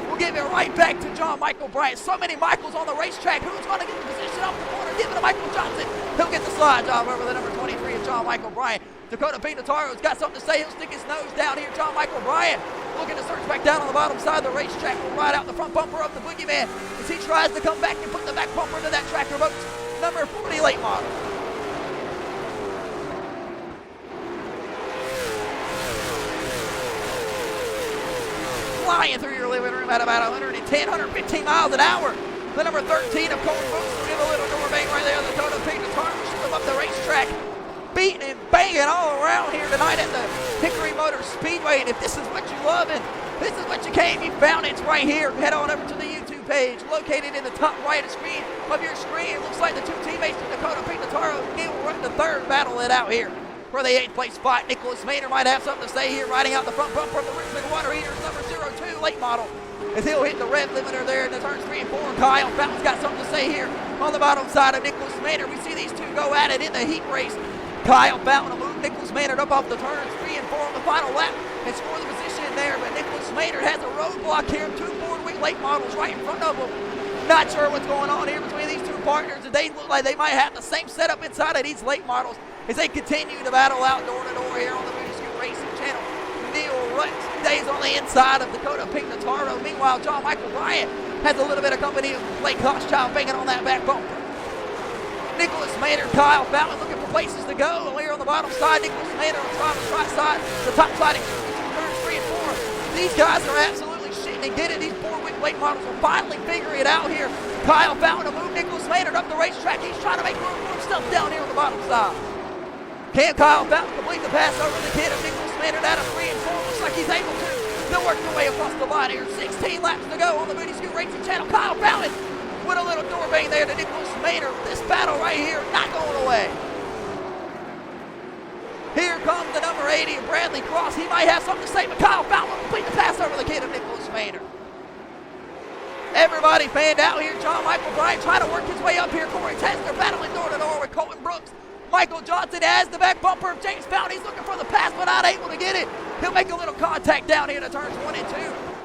will give it right back to John Michael Bryant. So many Michaels on the racetrack. Who's going to get the position off the corner? Give it to Michael Johnson. He'll get the slide job over the number 23 of John Michael Bryant. Dakota Pinataro's got something to say. He'll stick his nose down here. John Michael Bryant looking to search back down on the bottom side of the racetrack. Will ride out the front bumper of the boogeyman as he tries to come back and put the back bumper into that tractor boat. Number 40 late model. Flying through your living room at about 110, 115 miles an hour. The number 13 of Cole Boots will give a little door bang right there. The Dakota Pinataro will shoot him up the racetrack. Beating and banging all around here tonight at the Hickory Motor Speedway. And if this is what you love and this is what you came, you found it. It's right here. Head on over to the YouTube page located in the top right of your screen. It looks like the two teammates of Dakota Pinataro will run the third battle it out here for the 8th place spot. Nicholas Maynard might have something to say here, riding out the front bumper of the Richmond Water Heaters, number 02 late model, as he'll hit the red limiter there in the turns 3 and 4. Kyle Fountain's got something to say here on the bottom side of Nicholas Maynard. We see these two go at it in the heat race. Kyle Fountain will move Nicholas Maynard up off the turns 3 and 4 on the final lap and score the position there, but Nicholas Maynard has a roadblock here. Two Ford-Wing late models right in front of him. Not sure what's going on here between these two partners. They look like they might have the same setup inside of these late models as they continue to battle out door to door here on the Booty Scoot Racing channel. Neil Rutt stays on the inside of Dakota Pinataro. Meanwhile, John Michael Bryant has a little bit of company of Blake Hochschild banging on that back bumper. Nicholas Maynard, Kyle Fountain looking for places to go. And here on the bottom side, Nicholas Maynard on the right side, the top side, turns 3 and 4. These guys are absolutely shitting and getting. These Ford-Wing late models will finally figure it out here. Kyle Fountain to move Nicholas Maynard up the racetrack. He's trying to make room for himself down here on the bottom side. Can Kyle Fountain complete the pass over the kid of Nicholas Maynard out of 3 and 4. Looks like he's able to. They'll work their way across the line here. 16 laps to go on the Moody Scoot Racing Channel. Kyle Fountain with a little door bang there to Nicholas Maynard. This battle right here not going away. Here comes the number 80 of Bradley Cross. He might have something to say, but Kyle Fountain will complete the pass over the kid of Nicholas Maynard. Everybody fanned out here. John Michael Bryant trying to work his way up here. Corey Tesner battling door to door with Colton Brooks. Michael Johnson has the back bumper of James Fountain. He's looking for the pass, but not able to get it. He'll make a little contact down here to turns 1 and 2.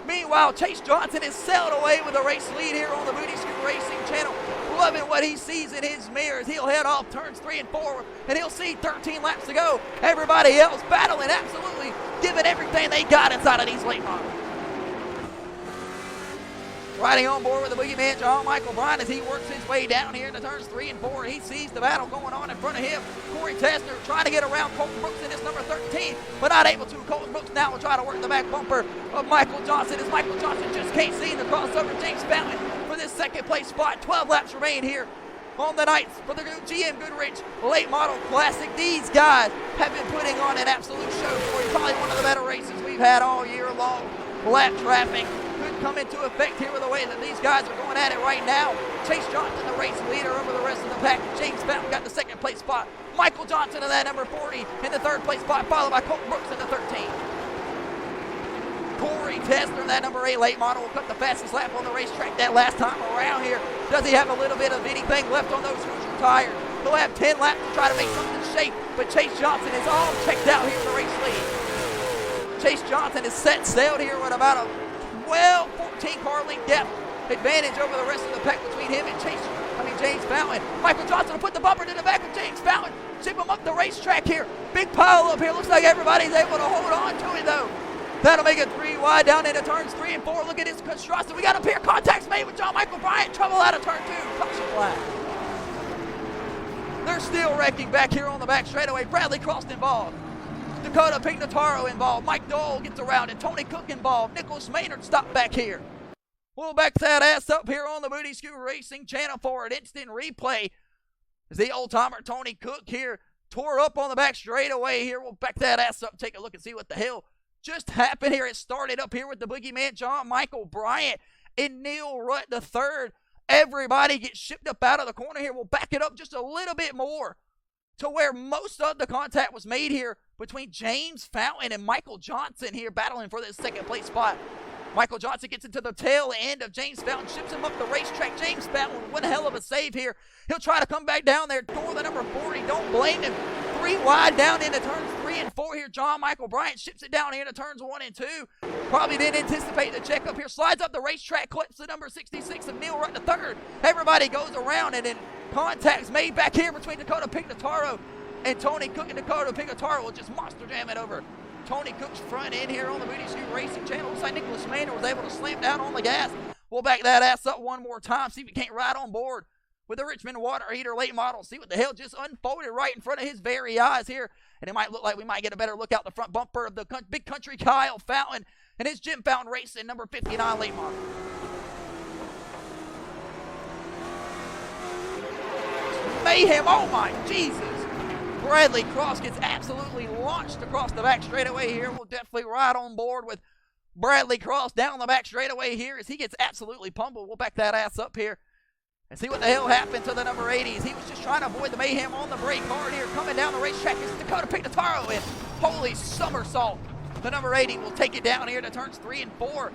Meanwhile, Chase Johnson is sailed away with a race lead here on the Moody Scoot Racing Channel. Loving what he sees in his mirrors. He'll head off turns 3 and 4, and he'll see 13 laps to go. Everybody else battling, absolutely giving everything they got inside of these late models. Riding on board with the boogeyman, John Michael Bryant, as he works his way down here into turns 3 and 4. He sees the battle going on in front of him. Corey Tesner trying to get around Colton Brooks in this number 13, but not able to. Colton Brooks now will try to work the back bumper of Michael Johnson, as Michael Johnson just can't see the crossover. James Fountain for this second place spot. 12 laps remain here on the night for the GM Goodwrench Late Model Classic. These guys have been putting on an absolute show for you. Probably one of the better races we've had all year long. Lap traffic could come into effect here with the way that these guys are going at it right now. Chase Johnson, the race leader over the rest of the pack. James Fountain got the second place spot. Michael Johnson in that number 40 in the third place spot, followed by Colton Brooks in the 13. Corey Tesner in that number 8 late model will cut the fastest lap on the racetrack that last time around here. Does he have a little bit of anything left on those Hoosier tires? He'll have 10 laps to try to make something shake, but Chase Johnson is all checked out here in the race lead. Chase Johnson is set sailed here with about a 14 car length depth advantage over the rest of the pack between him and James Fountain. Michael Johnson will put the bumper to the back of James Fountain, chip him up the racetrack here. Big pile up here. Looks like everybody's able to hold on to it though. That'll make it 3 wide down into turns 3 and 4. Look at his construction. We got a pair of contacts made with John Michael Bryant. Trouble out of turn 2. Caution flag. They're still wrecking back here on the back straightaway. Bradley Cross involved. Dakota Pignataro involved. Mike Dole gets around it. Tony Cook involved. Nicholas Maynard stopped back here. We'll back that ass up here on the Moody Scoot Racing Channel for an instant replay. As the old-timer Tony Cook here tore up on the back straightaway here. We'll back that ass up, take a look and see what the hell just happened here. It started up here with the boogeyman John Michael Bryant and Neil Rutt III. Everybody gets shipped up out of the corner here. We'll back it up just a little bit more to where most of the contact was made here between James Fountain and Michael Johnson here battling for this second place spot. Michael Johnson gets into the tail end of James Fountain, ships him up the racetrack. James Fountain with one hell of a save here. He'll try to come back down there, door the number 40. Don't blame him. 3 wide down into turns 3 and 4 here. John Michael Bryant ships it down here to turns 1 and 2. Probably didn't anticipate the check up here. Slides up the racetrack, clips the number 66 of Neil Rutt III. Everybody goes around, and then contacts made back here between Dakota Pignataro and Tony Cook. And Dakota Pignataro will just monster jam it over Tony Cook's front end here on the Moody Scoot Racing Channel. Looks like Nicholas Maynard was able to slam down on the gas. We'll back that ass up one more time, see if we can't ride on board with the Richmond Water Heater late model. See what the hell just unfolded right in front of his very eyes here. And it might look like we might get a better look out the front bumper of the big country Kyle Fountain and his Jim Fountain Racing number 59 late model. Mayhem, oh my Jesus. Bradley Cross gets absolutely launched across the back straightaway here. We'll definitely ride on board with Bradley Cross down the back straightaway here as he gets absolutely pummeled. We'll back that ass up here and see what the hell happened to the number 80s. He was just trying to avoid the mayhem on the brake hard here. Coming down the racetrack is Dakota Pignataro, and holy somersault. The number 80 will take it down here to turns 3 and 4.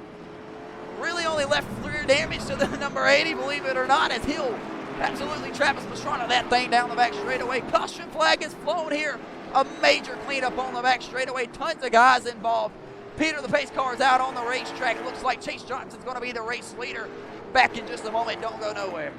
Really only left rear damage to the number 80, believe it or not, as he'll absolutely Travis Pastrana that thing down the back straightaway. Caution flag is flown here. A major cleanup on the back straightaway. Tons of guys involved. Peter the pace car is out on the racetrack. It looks like Chase Johnson's going to be the race leader. Back in just a moment. Don't go nowhere.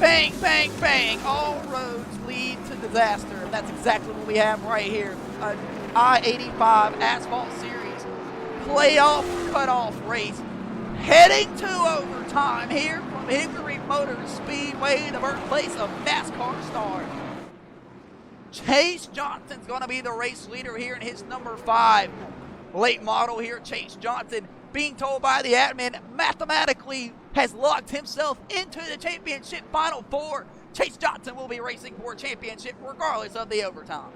Bang, bang, bang. All roads lead to disaster. And that's exactly what we have right here. An I-85 Asphalt Series playoff cutoff race Heading to overtime here from Hickory Motor Speedway, the birthplace of NASCAR star. Chase Johnson's going to be the race leader here in his number 5 late model here. Chase Johnson, being told by the admin, mathematically has locked himself into the championship Final 4. Chase Johnson will be racing for a championship regardless of the overtime.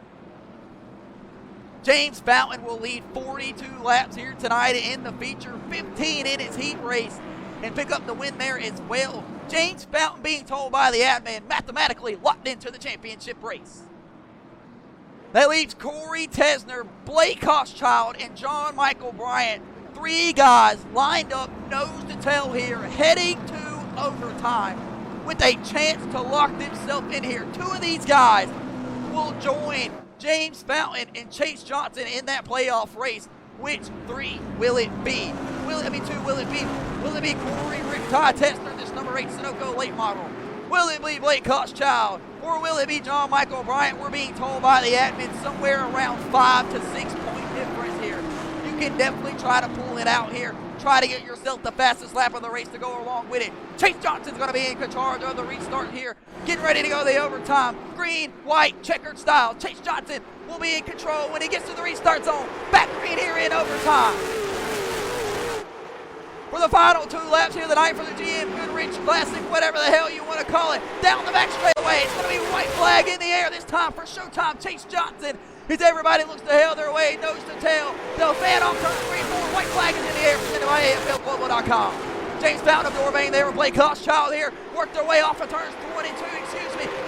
James Fountain will lead 42 laps here tonight in the feature, 15 in his heat race, and pick up the win there as well. James Fountain, being told by the admin, mathematically locked into the championship race. That leaves Corey Tesner, Blake Hochschild, and John Michael Bryant. 3 guys lined up nose to tail here, heading to overtime with a chance to lock themselves in here. 2 of these guys will join James Fountain and Chase Johnson in that playoff race. Which 3 will it be? 2 will it be? Will it be Corey Ty Tesner, this number 8 Sunoco late model? Will it be Blake Hochschild? Or will it be John Michael Bryant? We're being told by the admin somewhere around 5 to 6 point difference here. You can definitely try to pull it out here. Try to get yourself the fastest lap of the race to go along with it. Chase Johnson's going to be in charge of the restart here. Getting ready to go the overtime. Green, white, checkered style. Chase Johnson will be in control when he gets to the restart zone. Back green here in overtime. For the final 2 laps here tonight for the GM Goodwrench Classic, whatever the hell you want to call it. Down the back straightaway. It's going to be white flag in the air this time for Showtime Chase Johnson. As everybody looks to hell their way, nose to tail. They'll fan off turn 3 and 4. White flag is in the air presented by AFLglobal.com. James Fountain of Dorbane there with Blake Hochschild here. Work their way off of turns 1 and 2,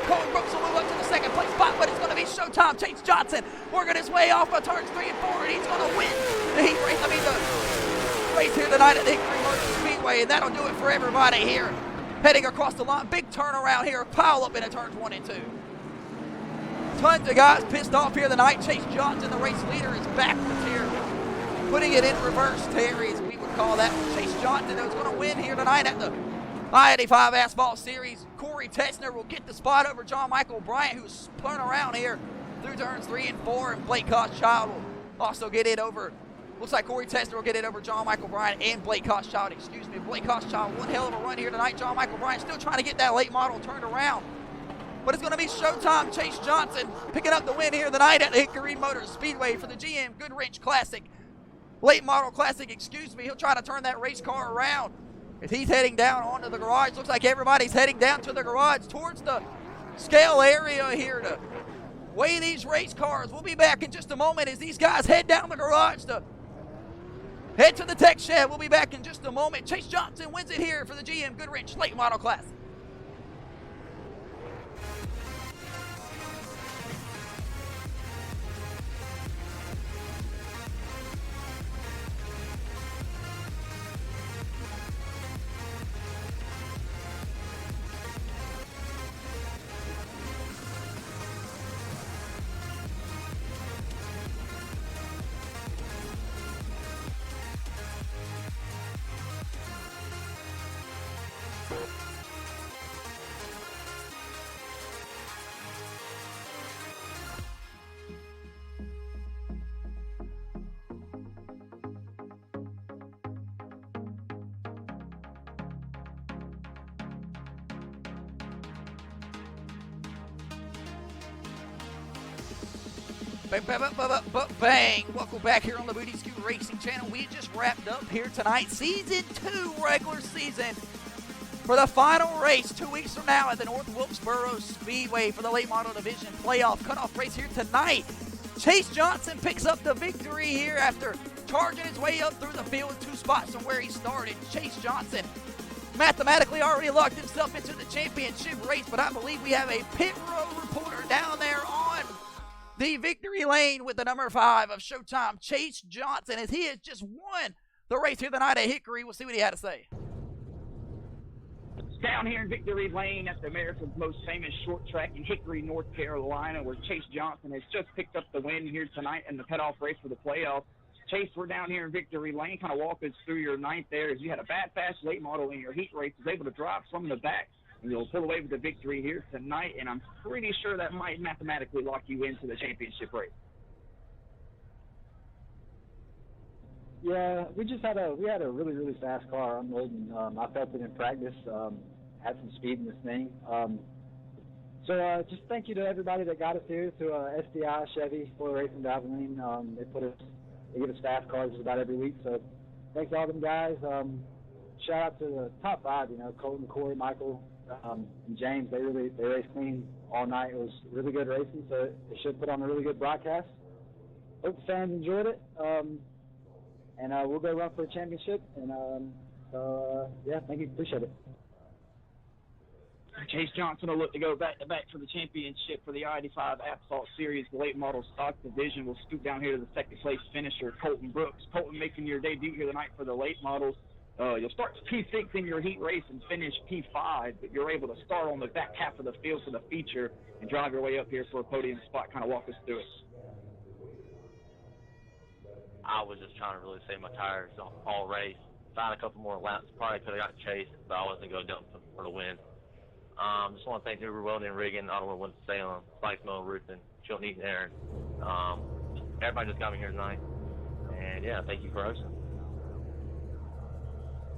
Cole Brooks will move up to the second place spot, but it's going to be Showtime Chase Johnson working his way off of turns 3 and 4, and he's going to win the heat race. The race here tonight at the Hickory Motor Speedway, and that'll do it for everybody here. Heading across the line, big turnaround here, pile up into turns 1 and 2. Tons of guys pissed off here tonight. Chase Johnson, the race leader, is backwards here, putting it in reverse, Terry, as we would call that. Chase Johnson, who's going to win here tonight at the I-85 Asphalt Series. Corey Tesner will get the spot over John Michael Bryant, who's spun around here through turns 3 and 4, and Blake Hochschild will also get it over. Looks like Corey Tesner will get it over John Michael Bryant and Blake Hochschild, Blake Hochschild, one hell of a run here tonight. John Michael Bryant still trying to get that late model turned around. But it's going to be Showtime Chase Johnson picking up the win here tonight at the Hickory Motor Speedway for the GM Goodwrench Classic. Late model classic, He'll try to turn that race car around as he's heading down onto the garage. Looks like everybody's heading down to the garage towards the scale area here to weigh these race cars. We'll be back in just a moment as these guys head down the garage to head to the tech shed. We'll be back in just a moment. Chase Johnson wins it here for the GM Goodwrench Late Model Classic. Bang! Welcome back here on the Booty Scoot Racing channel. We just wrapped up here tonight, Season 2 regular season, for the final race 2 weeks from now at the North Wilkesboro Speedway for the late model division playoff cutoff race here tonight. Chase Johnson picks up the victory here after charging his way up through the field 2 spots from where he started. Chase Johnson mathematically already locked himself into the championship race, but I believe we have a pit road reporter down there on the victory lane with the number 5 of Showtime, Chase Johnson, as he has just won the race here tonight at Hickory. We'll see what he had to say. Down here in Victory Lane at the America's most famous short track in Hickory, North Carolina, where Chase Johnson has just picked up the win here tonight in the cutoff race for the playoffs. Chase, we're down here in Victory Lane. Kind of walk us through your ninth there as you had a bad, fast late model in your heat race, was able to drive from the back. And you'll pull away with the victory here tonight, and I'm pretty sure that might mathematically lock you into the championship race. Yeah, we had a really fast car unloading. I felt it in practice. Had some speed in this thing. So just thank you to everybody that got us here, to SDI, Chevy, Florida Racing, Valvoline. They give us fast cars just about every week. So thanks to all them guys. Shout out to the top 5. Colton, Corey, Michael, and James. They raced clean all night. It was really good racing. So they should put on a really good broadcast. Hope the fans enjoyed it. And we'll go run for a championship. And yeah, thank you. Appreciate it. Chase Johnson will look to go back for the championship for the I-85 Asphalt Series, the late model stock division. We'll scoot down here to the second place finisher, Colton Brooks. Colton making your debut here tonight for the late models. You'll start P6 in your heat race and finish P5, but you're able to start on the back half of the field for the feature and drive your way up here for a podium spot. Kind of walk us through it. I was just trying to really save my tires all race. Find a couple more laps. Probably could have got chased, but I wasn't going to go dump for the win. Just want to thank Uber Welding and Rigging, Auto Wind Salem, Spice Mill Roofing, Chilton East and Aaron. Everybody just got me here tonight. And yeah, thank you for hosting.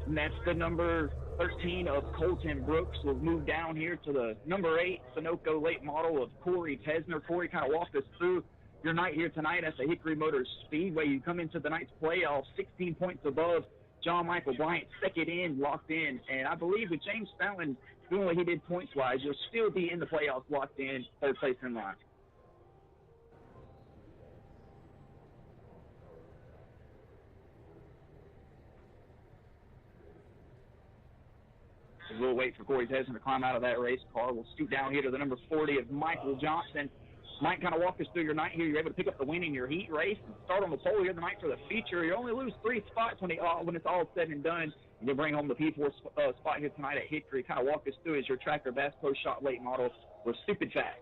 And that's the number 13 of Colton Brooks. We'll move down here to the number 8 Sunoco late model of Corey Tesner. Corey, kind of walk us through your night here tonight at the Hickory Motors Speedway. You come into the night's playoff 16 points above John Michael Bryant, second in, locked in. And I believe with James Fallon doing what he did points-wise, you'll still be in the playoffs, locked in, third place in line. We'll wait for Corey Tesner to climb out of that race car. We'll scoot down here to the number 40 of Michael Johnson. Mike, kind of walk us through your night here. You're able to pick up the win in your heat race and start on the pole here tonight for the feature. You only lose 3 spots when it's all said and done. And you bring home the P4 spot here tonight at Hickory. Kind of walk us through as your tracker Bass Pro Shop late model was stupid fast.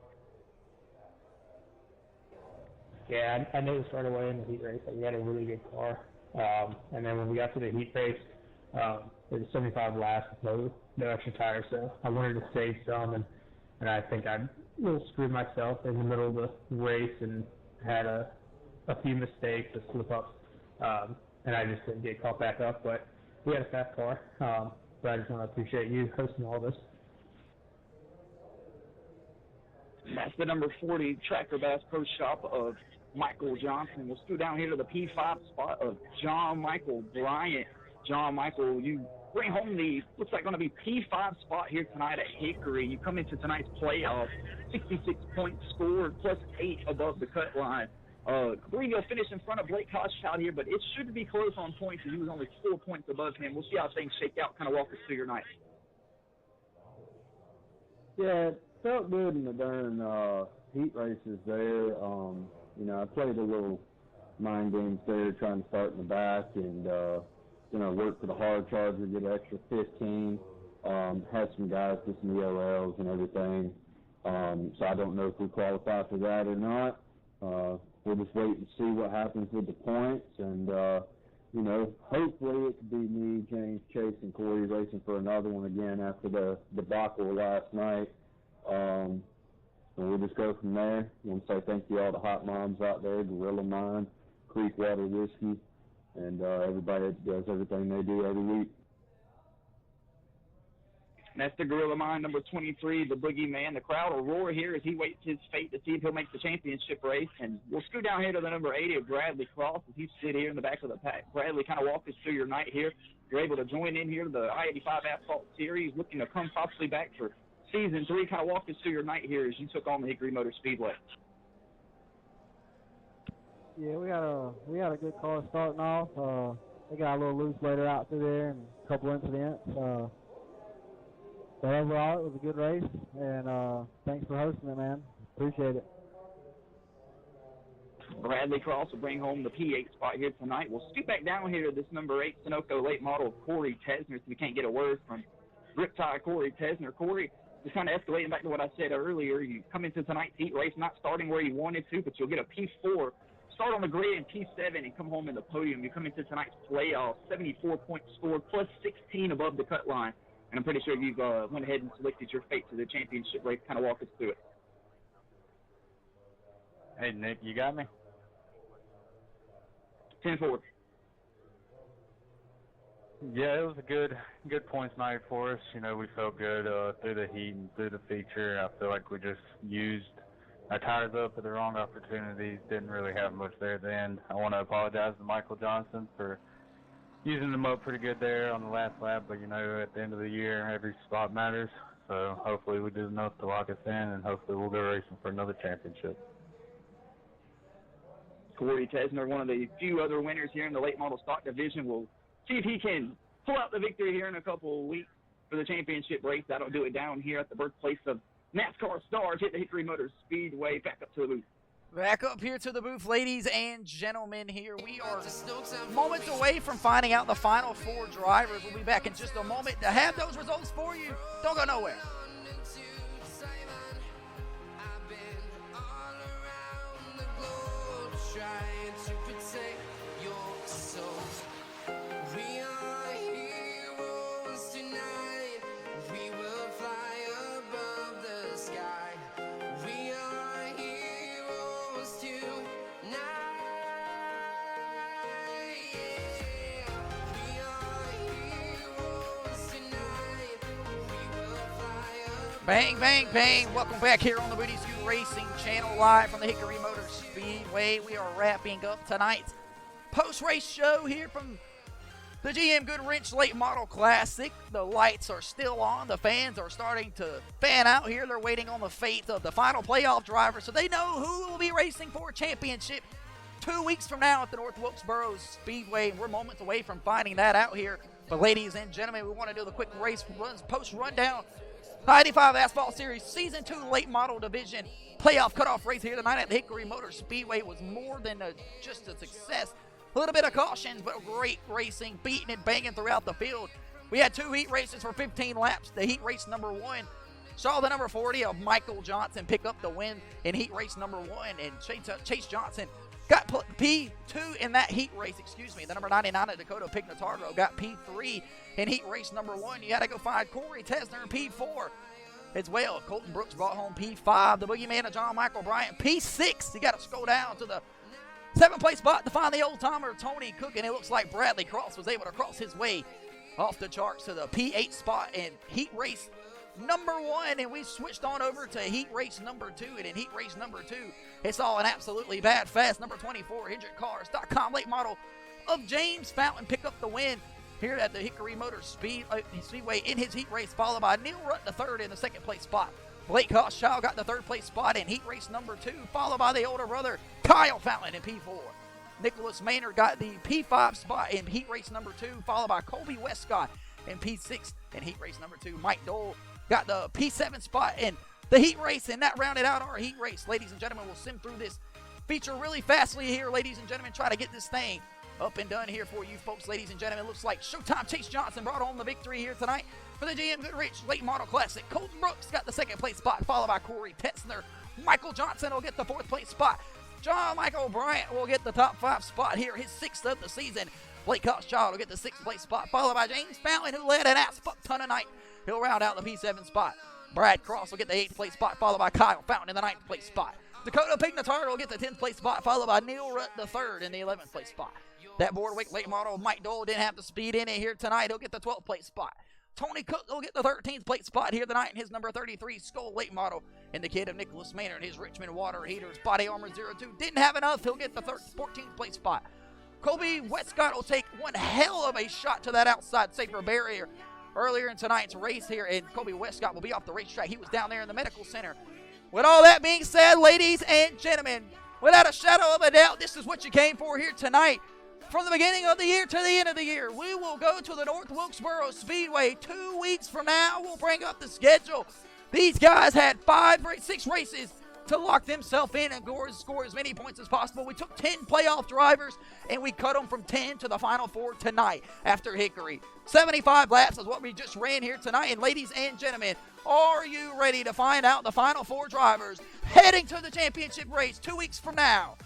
Yeah, I noticed right away in the heat race that we had a really good car. And then when we got to the heat race, it was 75 laps with no extra tires. So I wanted to save some, and I think I little screwed myself in the middle of the race and had a few mistakes, a slip up, and I just didn't get caught back up. But we had a fast car, but I just want to appreciate you hosting all this. That's the number 40 Tracker Bass Pro Shop of Michael Johnson. We'll scoot down here to the P5 spot of John Michael Bryant. John Michael, you bring home the, looks like going to be P5 spot here tonight at Hickory. You come into tonight's playoff, 66 points scored, plus 8 above the cut line. I believe you'll finish in front of Blake Kosh out here, but it should be close on points, and he was only 4 points above him. We'll see how things shake out. Kind of walk us through your night. Yeah, it felt good in the during heat races there. I played a little mind games there, trying to start in the back and work for the hard charger, get an extra 15. Had some guys get some EOLs and everything. So I don't know if we qualify for that or not. We'll just wait and see what happens with the points. And, hopefully it could be me, James, Chase, and Corey racing for another one again after the debacle last night. And we'll just go from there. I want to say thank you all the hot moms out there, Gorilla Mine, Creek Water Whiskey, and everybody that does everything they do every week. And that's the Gorilla Mine, number 23, the Boogeyman. The crowd will roar here as he waits his fate to see if he'll make the championship race. And we'll scoot down here to the number 80 of Bradley Cross as he sit here in the back of the pack. Bradley, kind of walk us through your night here. You're able to join in here to the I-85 Asphalt Series, looking to come possibly back for Season 3. Kind of walk us through your night here as you took on the Hickory Motor Speedway. Yeah, we had a good car starting off. They got a little loose later out through there and a couple incidents. But overall, it was a good race, and thanks for hosting it, man. Appreciate it. Bradley Cross will bring home the P8 spot here tonight. We'll scoot back down here to this number 8 Sunoco late model of Corey Tesner, so we can't get a word from Riptide Corey Tesner. Corey, just kind of escalating back to what I said earlier, you come into tonight's heat race not starting where you wanted to, but you'll get a P4, start on the grid in P7, and come home in the podium. You come into tonight's playoff, 74 points scored, plus 16 above the cut line. And I'm pretty sure you've went ahead and selected your fate to the championship race. Kind of walk us through it. Hey, Nick, you got me? 10-4. Yeah, it was a good points night for us. You know, we felt good through the heat and through the feature. I feel like we just used our tires up at the wrong opportunities. Didn't really have much there at the end. I want to apologize to Michael Johnson for using them up pretty good there on the last lap. But, you know, at the end of the year, every spot matters. So hopefully we did enough to lock us in, and hopefully we'll go racing for another championship. Corey Tesner, one of the few other winners here in the late model stock division. We'll see if he can pull out the victory here in a couple of weeks for the championship race. That'll do it down here at the birthplace of NASCAR stars. Hit the Hickory Motors Speedway. Back up to the booth. Back up here to the booth, ladies and gentlemen. Here we are moments away from finding out the final 4 drivers. We'll be back in just a moment to have those results for you. Don't go nowhere. Bang, bang, bang. Welcome back here on the Booty Scoot Racing channel, live from the Hickory Motors Speedway. We are wrapping up tonight's post-race show here from the GM Goodwrench Late Model Classic. The lights are still on. The fans are starting to fan out here. They're waiting on the fate of the final playoff driver, so they know who will be racing for a championship 2 weeks from now at the North Wilkesboro Speedway. We're moments away from finding that out here. But ladies and gentlemen, we want to do the quick race post-rundown. I-85 Asphalt Series Season 2 Late Model Division playoff cutoff race here tonight at the Hickory Motors Speedway was more than just a success. A little bit of cautions, but great racing, beating and banging throughout the field. We had 2 heat races for 15 laps. The heat race number 1 saw the number 40 of Michael Johnson pick up the win in heat race number 1, and Chase Johnson got P2 in that heat race, The number 99 of Dakota Pignataro got P3 in heat race number 1. You got to go find Corey Tesner in P4 as well. Colton Brooks brought home P5. The boogeyman of John Michael Bryant, P6. You got to scroll down to the 7th place spot to find the old-timer Tony Cook, and it looks like Bradley Cross was able to cross his way off the charts to the P8 spot in heat race number 1, and we switched on over to heat race number 2, and in heat race number 2, it saw an absolutely bad fast number 24 HendrickCars.com late model of James Fountain pick up the win here at the Hickory Motors Speedway in his heat race, followed by Neil Rutt the third in the 2nd place spot. Blake Hochschild got the 3rd place spot in heat race number 2, followed by the older brother Kyle Fountain in P4. Nicholas Maynard got the P5 spot in heat race number 2, followed by Colby Westcott in P6 in heat race number 2. Mike Dole got the P7 spot in the heat race, and that rounded out our heat race. Ladies and gentlemen, we'll sim through this feature really fastly here, ladies and gentlemen, try to get this thing up and done here for you folks, ladies and gentlemen. Looks like Showtime Chase Johnson brought home the victory here tonight for the GM Goodwrench Late Model Classic. Colton Brooks got the 2nd place spot, followed by Corey Tesner. Michael Johnson will get the 4th place spot. John Michael Bryant will get the top 5 spot here, his 6th of the season. Blake Hochschild will get the 6th place spot, followed by James Fountain, who led an Asphalt ton tonight. He'll round out the P7 spot. Brad Cross will get the 8th place spot, followed by Kyle Fountain in the 9th place spot. Dakota Pignataro will get the 10th place spot, followed by Neil Rutt the 3rd in the 11th place spot. That Boardwick late model, Mike Dole, didn't have the speed in it here tonight. He'll get the 12th place spot. Tony Cook will get the 13th place spot here tonight in his number 33 Skull late model. And the kid of Nicholas Maynard, his Richmond Water Heaters Body Armor 02, didn't have enough. He'll get the 14th place spot. Colby Westcott will take one hell of a shot to that outside safer barrier earlier in tonight's race here, and Colby Westcott will be off the racetrack. He was down there in the medical center. With all that being said, ladies and gentlemen, without a shadow of a doubt, this is what you came for here tonight. From the beginning of the year to the end of the year, we will go to the North Wilkesboro Speedway 2 weeks from now. We'll bring up the schedule. These guys had 6 races to lock themselves in and score as many points as possible. We took 10 playoff drivers, and we cut them from 10 to the Final 4 tonight after Hickory. 75 laps is what we just ran here tonight. And ladies and gentlemen, are you ready to find out the Final 4 drivers heading to the championship race 2 weeks from now?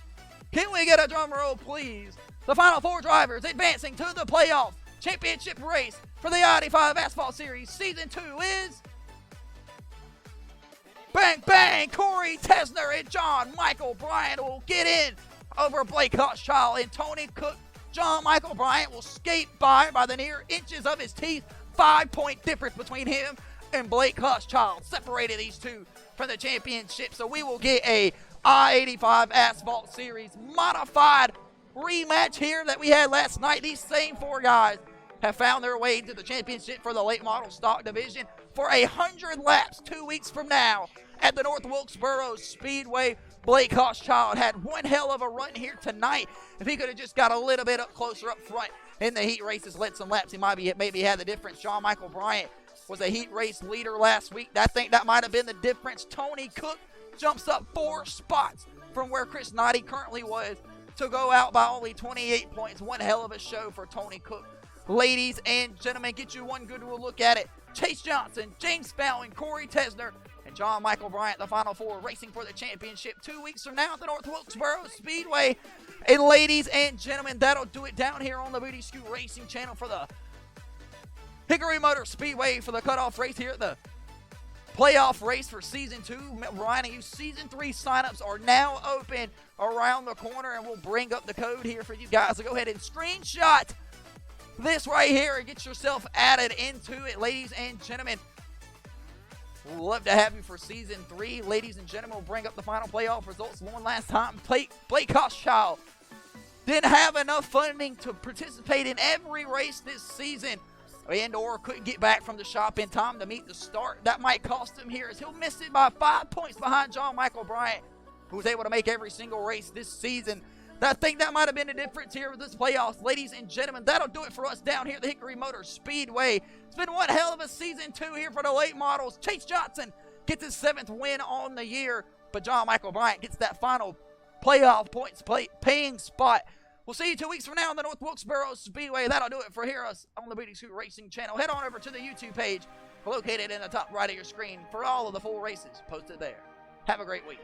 Can we get a drum roll, please? The Final 4 drivers advancing to the playoff championship race for the I-85 Asphalt Series Season 2 is... Bang, bang! Corey Tesner and John Michael Bryant will get in over Blake Hochschild and Tony Cook John Michael Bryant will skate by the near inches of his teeth. 5-point difference between him and Blake Huschchild separated these two from the championship. So we will get a I-85 Asphalt Series modified rematch here that we had last night. These same four guys have found their way to the championship for the late model stock division for 100 laps 2 weeks from now at the North Wilkesboro Speedway. Blake Huschchild had one hell of a run here tonight. If he could have just got a little bit up closer up front in the heat races, led some laps, he maybe had the difference. John Michael Bryant was a heat race leader last week. I think that might have been the difference. Tony Cook jumps up 4 spots from where Chris Knotty currently was to go out by only 28 points. One hell of a show for Tony Cook. Ladies and gentlemen, get you one good look at it. Chase Johnson, James Fallon, Corey Tesner, and John Michael Bryant, the final four, racing for the championship 2 weeks from now at the North Wilkesboro Speedway. And ladies and gentlemen, that'll do it down here on the Booty Scoot Racing channel for the Hickory Motor Speedway for the cutoff race here at the playoff race for Season 2. Reminding you, Season 3 signups are now open around the corner, and we'll bring up the code here for you guys. So go ahead and screenshot this right here and get yourself added into it, ladies and gentlemen. We'd love to have you for Season 3. Ladies and gentlemen, we'll bring up the final playoff results one last time. Blake Huschchild didn't have enough funding to participate in every race this season, and or couldn't get back from the shop in time to meet the start. That might cost him here, as he'll miss it by 5 points behind John Michael Bryant, who was able to make every single race this season. I think that might have been the difference here with this playoffs. Ladies and gentlemen, that'll do it for us down here at the Hickory Motor Speedway. It's been one hell of a Season 2 here for the late models. Chase Johnson gets his 7th win on the year, but John Michael Bryant gets that final playoff points paying spot. We'll see you 2 weeks from now on the North Wilkesboro Speedway. That'll do it for us on the Booty Scoot Racing channel. Head on over to the YouTube page located in the top right of your screen for all of the full races posted there. Have a great week.